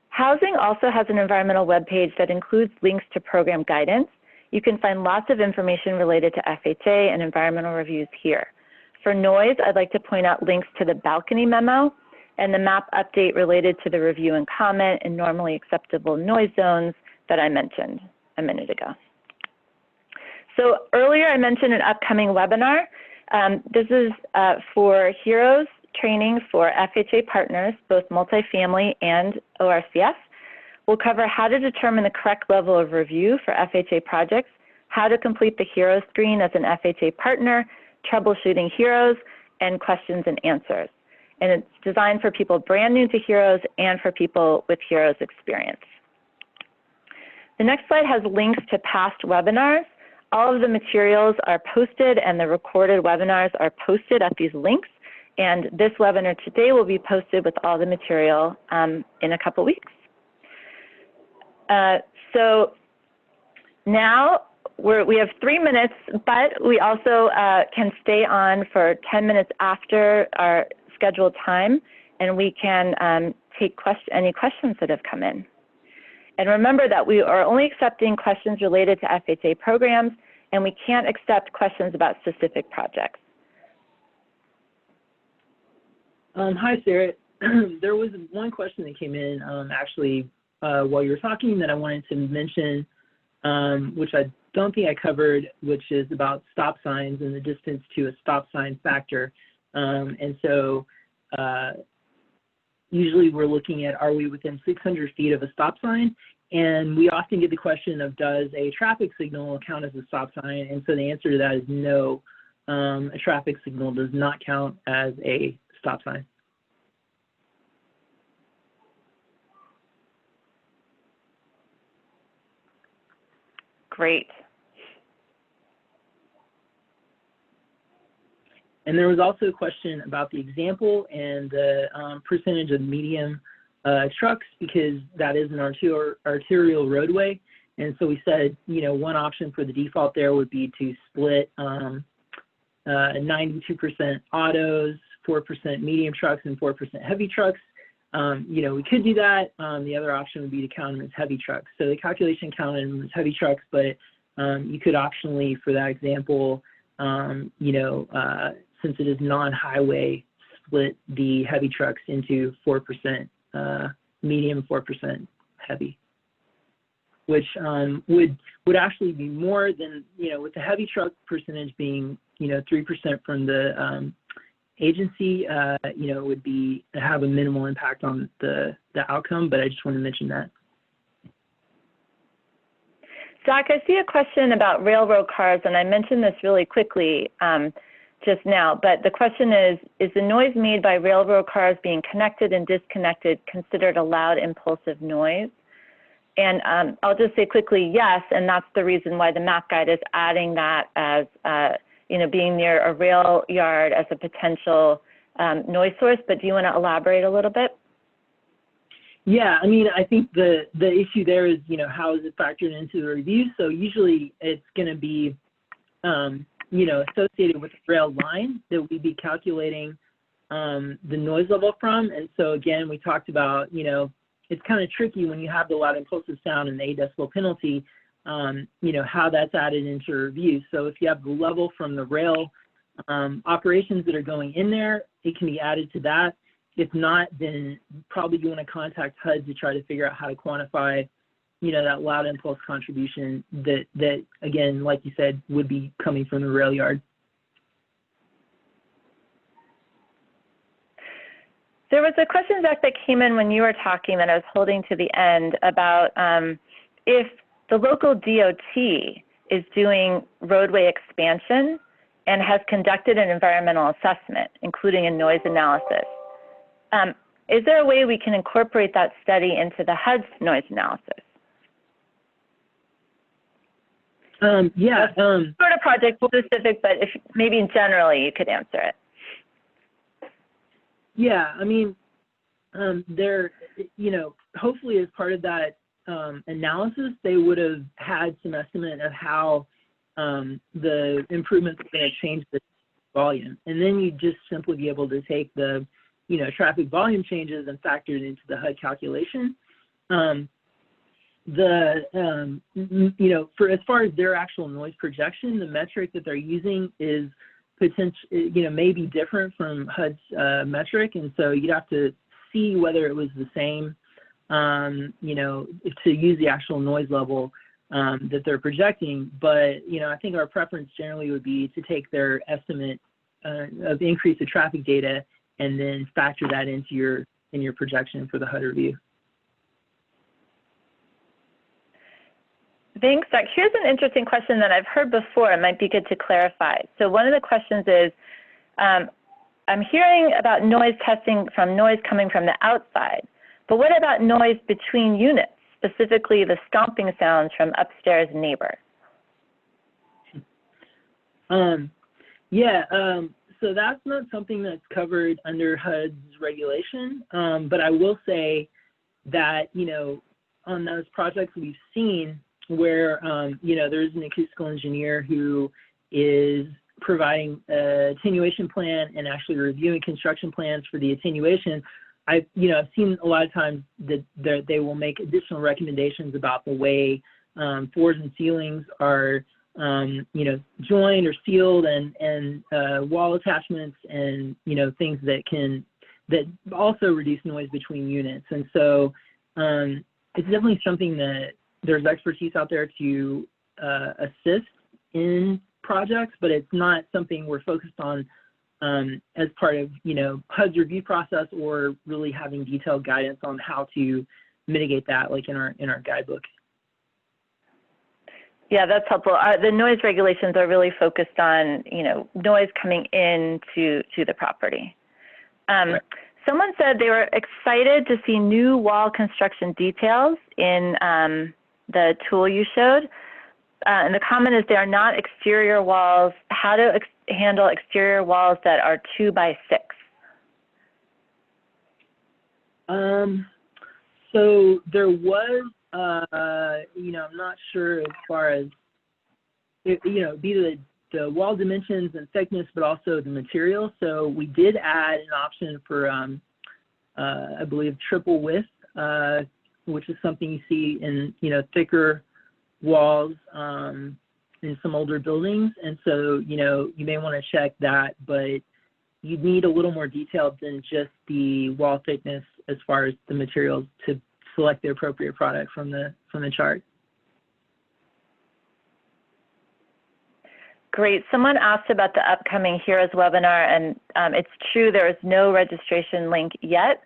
Housing also has an environmental webpage that includes links to program guidance. You can find lots of information related to FHA and environmental reviews here. For noise, I'd like to point out links to the balcony memo and the map update related to the review and comment and normally acceptable noise zones that I mentioned a minute ago. So earlier I mentioned an upcoming webinar. This is for HEROES training for FHA partners, both multifamily and ORCF. We'll cover how to determine the correct level of review for FHA projects, how to complete the HEROES screen as an FHA partner, troubleshooting HEROES, and questions and answers. And it's designed for people brand new to HEROES and for people with HEROES experience. The next slide has links to past webinars. All of the materials are posted and the recorded webinars are posted at these links. And this webinar today will be posted with all the material in a couple weeks. So now we have 3 minutes, but we also can stay on for 10 minutes after our scheduled time, and we can take any questions that have come in. And remember that we are only accepting questions related to FHA programs, and we can't accept questions about specific projects. Hi, Sarah. There was one question that came in actually while you were talking that I wanted to mention, which I don't think I covered, which is about stop signs and the distance to a stop sign factor. And so usually we're looking at, are we within 600 feet of a stop sign? And we often get the question of, does a traffic signal count as a stop sign? And so the answer to that is no, a traffic signal does not count as a stop sign. Great. And there was also a question about the example and the percentage of medium trucks, because that is an arterial roadway. And so we said, you know, one option for the default there would be to split 92% autos, 4% medium trucks, and 4% heavy trucks. You know, we could do that. The other option would be to count them as heavy trucks. So the calculation counted them as heavy trucks, but you could optionally, for that example, you know, since it is non-highway, split the heavy trucks into 4% medium, 4% heavy, which would actually be more than, you know, with the heavy truck percentage being, you know, 3% from the agency, you know, would be have a minimal impact on the outcome, but I just want to mention that. Zach, I see a question about railroad cars, and I mentioned this really quickly just now, but the question is the noise made by railroad cars being connected and disconnected considered a loud impulsive noise? And I'll just say quickly, yes, and that's the reason why the map guide is adding that as, you know, being near a rail yard as a potential noise source, but do you want to elaborate a little bit? Yeah, I mean, I think the issue there is, you know, how is it factored into the review? So usually it's going to be, you know, associated with the rail line that we'd be calculating the noise level from. And so again, we talked about, you know, it's kind of tricky when you have the loud impulsive sound and the 8 decibel penalty, you know, how that's added into a review. So if you have the level from the rail operations that are going in there, it can be added to that. If not, then probably you want to contact HUD to try to figure out how to quantify, you know, that loud impulse contribution that again, like you said, would be coming from the rail yard. There was a question, Zach, that came in when you were talking that I was holding to the end about if the local DOT is doing roadway expansion and has conducted an environmental assessment, including a noise analysis. Is there a way we can incorporate that study into the HUD's noise analysis? Yeah. Sort of project specific, but if maybe generally you could answer it. Yeah, I mean, there, you know, hopefully as part of that analysis, they would have had some estimate of how the improvements are going to change the volume. And then you just simply be able to take the, you know, traffic volume changes and factor it into the HUD calculation. You know, for as far as their actual noise projection, the metric that they're using is you know, may be different from HUD's metric. And so you'd have to see whether it was the same, you know, to use the actual noise level that they're projecting. But, you know, I think our preference generally would be to take their estimate of the increase of traffic data and then factor that into your projection for the HUD review. Thanks, Zach. Here's an interesting question that I've heard before. It might be good to clarify. So one of the questions is, I'm hearing about noise testing from noise coming from the outside, but what about noise between units, specifically the stomping sounds from upstairs neighbor? So that's not something that's covered under HUD's regulation, but I will say that, you know, on those projects we've seen where, you know, there's an acoustical engineer who is providing an attenuation plan and actually reviewing construction plans for the attenuation. I've seen a lot of times that they will make additional recommendations about the way floors and ceilings are, you know, joined or sealed, and wall attachments, and, you know, things that also reduce noise between units. And so it's definitely something that there's expertise out there to assist in projects, but it's not something we're focused on as part of, you know, HUD's review process, or really having detailed guidance on how to mitigate that, like in our guidebook. Yeah, that's helpful. The noise regulations are really focused on, you know, noise coming into the property. Right. Someone said they were excited to see new wall construction details in the tool you showed. And the comment is, they are not exterior walls. How to handle exterior walls that are 2 by 6? So there was, you know, I'm not sure as far as, you know, be the wall dimensions and thickness, but also the material. So we did add an option for, I believe, triple width, which is something you see in, you know, thicker walls in some older buildings. And so, you know, you may want to check that, but you need a little more detail than just the wall thickness as far as the materials to select the appropriate product from the chart. Great. Someone asked about the upcoming HEROES webinar, and it's true there is no registration link yet,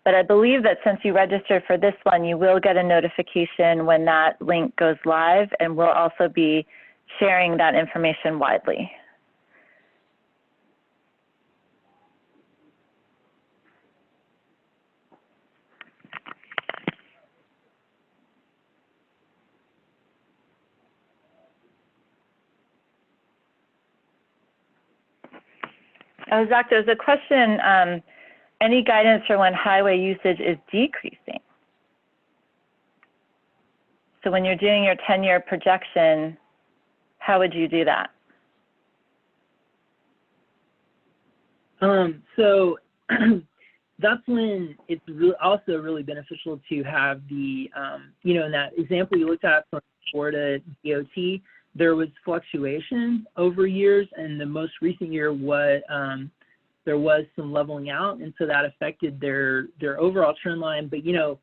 but I believe that since you registered for this one, you will get a notification when that link goes live, and we'll also be sharing that information widely. Oh, Zach, there's a question, any guidance for when highway usage is decreasing? So when you're doing your 10-year projection, how would you do that? So that's when it's also really beneficial to have the, you know, in that example you looked at from Florida DOT, there was fluctuation over years, and the most recent year there was some leveling out, and so that affected their overall trend line. But, you know,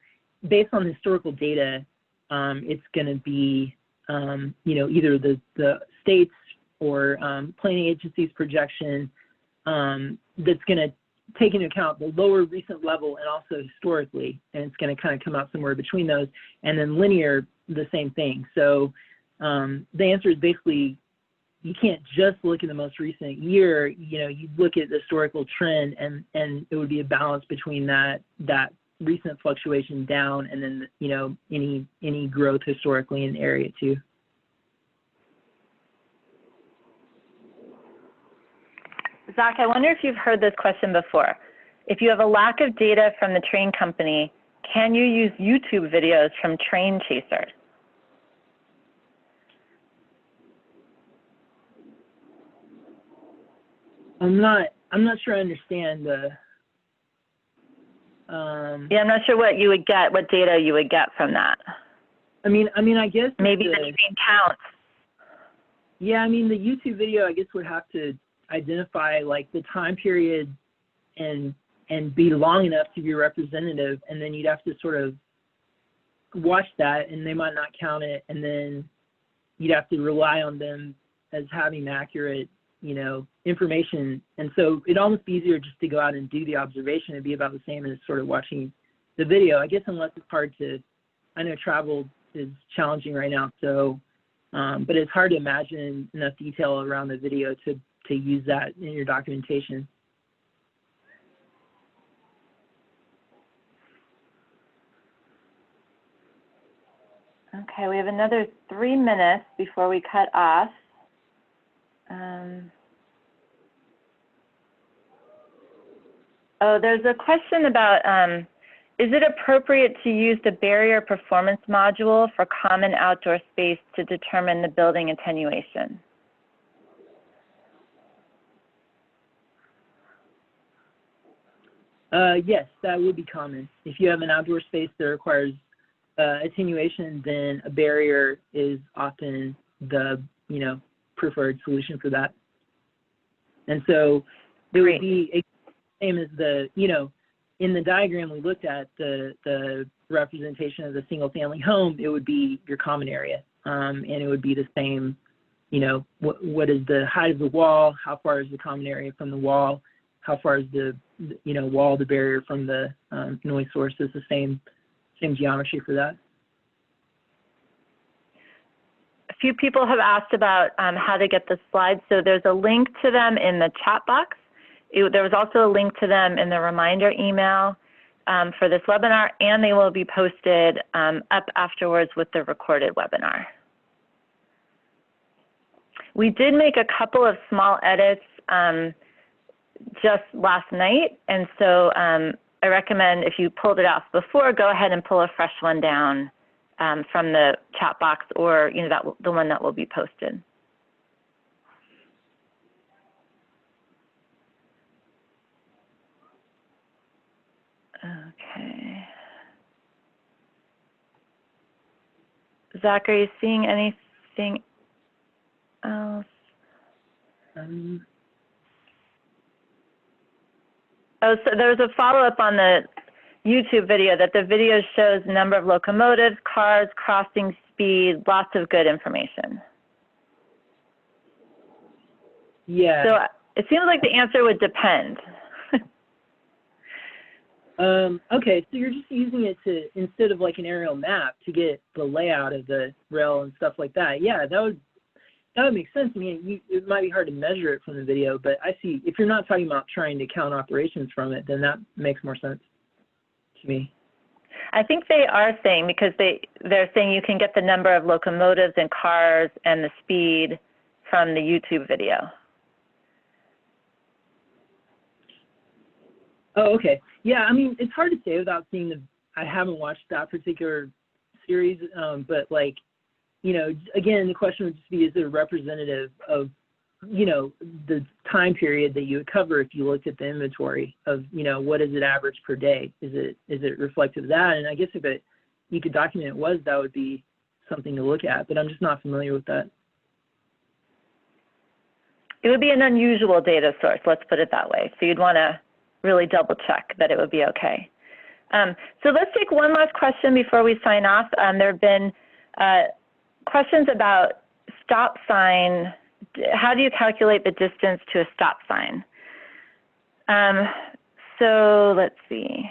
based on historical data, it's going to be, you know, either the state's or planning agency's projection that's going to take into account the lower recent level and also historically, and it's going to kind of come out somewhere between those, and then linear, the same thing. So the answer is basically you can't just look at the most recent year. You know, you look at the historical trend, and it would be a balance between that recent fluctuation down and then, you know, any growth historically in the area too. Zach, I wonder if you've heard this question before. If you have a lack of data from the train company, can you use YouTube videos from Train Chaser? I'm not sure I understand the. Yeah, I'm not sure what you would get, what data you would get from that. I mean, I guess maybe the train counts. Yeah, I mean, the YouTube video, I guess, would have to identify like the time period and be long enough to be representative, and then you'd have to sort of watch that, and they might not count it, and then you'd have to rely on them as having accurate, you know, information. And so it'd almost be easier just to go out and do the observation. It'd be about the same as sort of watching the video, I guess, unless it's hard to, I know travel is challenging right now, so but it's hard to imagine enough detail around the video to use that in your documentation. Okay, we have another 3 minutes before we cut off. Oh, there's a question about, is it appropriate to use the barrier performance module for common outdoor space to determine the building attenuation? Yes, that would be common. If you have an outdoor space that requires attenuation, then a barrier is often the, you know, preferred solution for that. And so it would be the same as the, you know, in the diagram we looked at, the representation of the single family home, it would be your common area. And it would be the same, you know, what is the height of the wall, how far is the common area from the wall, how far is the, you know, wall, the barrier from the noise source. Is the same geometry for that. A few people have asked about how to get the slides. So there's a link to them in the chat box. There was also a link to them in the reminder email for this webinar, and they will be posted up afterwards with the recorded webinar. We did make a couple of small edits just last night, and so I recommend if you pulled it off before, go ahead and pull a fresh one down from the chat box, or you know, the one that will be posted. Okay. Zach, are you seeing anything else? Oh, so there's a follow-up on the YouTube video that the video shows number of locomotives, cars, crossing speed, lots of good information. Yeah. So it seems like the answer would depend. Okay, so you're just using it to, instead of like an aerial map, to get the layout of the rail and stuff like that. Yeah, that would make sense. I mean, it might be hard to measure it from the video, but I see if you're not talking about trying to count operations from it, then that makes more sense to me. I think they are saying, because they're saying you can get the number of locomotives and cars and the speed from the YouTube video. Oh, okay. Yeah, I mean, it's hard to say without seeing I haven't watched that particular series, but like, you know, again, the question would just be, is it representative of, you know, the time period that you would cover if you looked at the inventory of, you know, what is it average per day? Is it reflective of that? And I guess if you could document it was, that would be something to look at, but I'm just not familiar with that. It would be an unusual data source, let's put it that way. So you'd want to really double check that it would be okay. So let's take one last question before we sign off. There have been questions about stop sign. How do you calculate the distance to a stop sign? So let's see.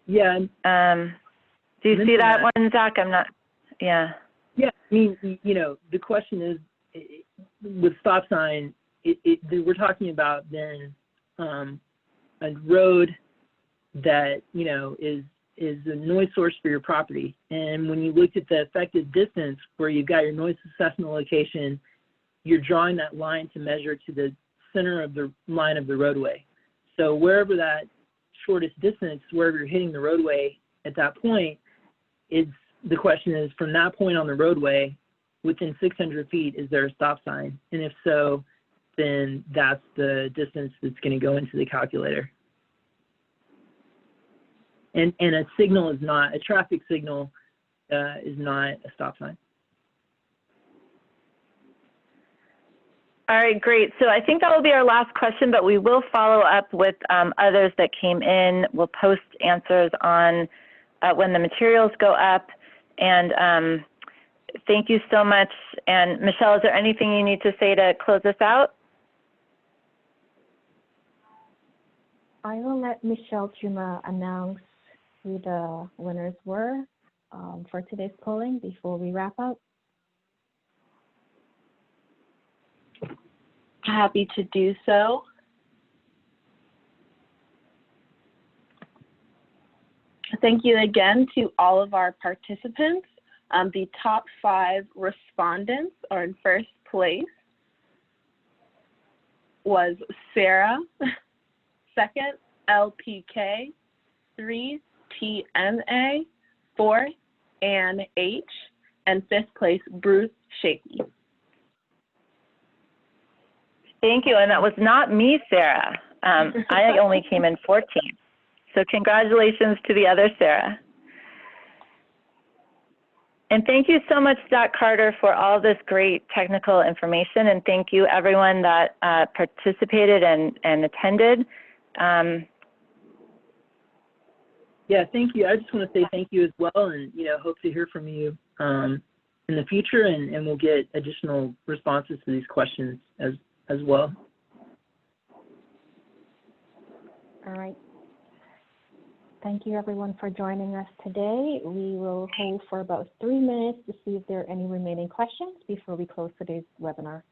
Yeah. Do you see that one, Zach? I'm not, yeah. Yeah, I mean, you know, the question is, with stop sign, we're talking about then a road that, you know, is a noise source for your property. And when you looked at the effective distance where you've got your noise assessment location, you're drawing that line to measure to the center of the line of the roadway. So wherever that shortest distance, wherever you're hitting the roadway at that point, the question is, from that point on the roadway, within 600 feet, is there a stop sign? And if so, then that's the distance that's going to go into the calculator. And a signal is not, a traffic signal is not a stop sign. All right, great. So I think that will be our last question, but we will follow up with others that came in. We'll post answers on when the materials go up. And thank you so much. And Michelle, is there anything you need to say to close us out? I will let Michelle Chuma announce who the winners were for today's polling before we wrap up. Happy to do so. Thank you again to all of our participants. The top 5 respondents are in first place was Sarah, second LPK, 3 TNA, 4 Ann H, and 5th place Bruce Shaky. Thank you, and that was not me, Sarah. I only came in 14th. So congratulations to the other Sarah. And thank you so much, Zach Carter, for all this great technical information. And thank you, everyone that participated and attended. Yeah, thank you. I just want to say thank you as well, and, you know, hope to hear from you in the future, and we'll get additional responses to these questions as well. All right. Thank you, everyone, for joining us today. We will hold for about 3 minutes to see if there are any remaining questions before we close today's webinar.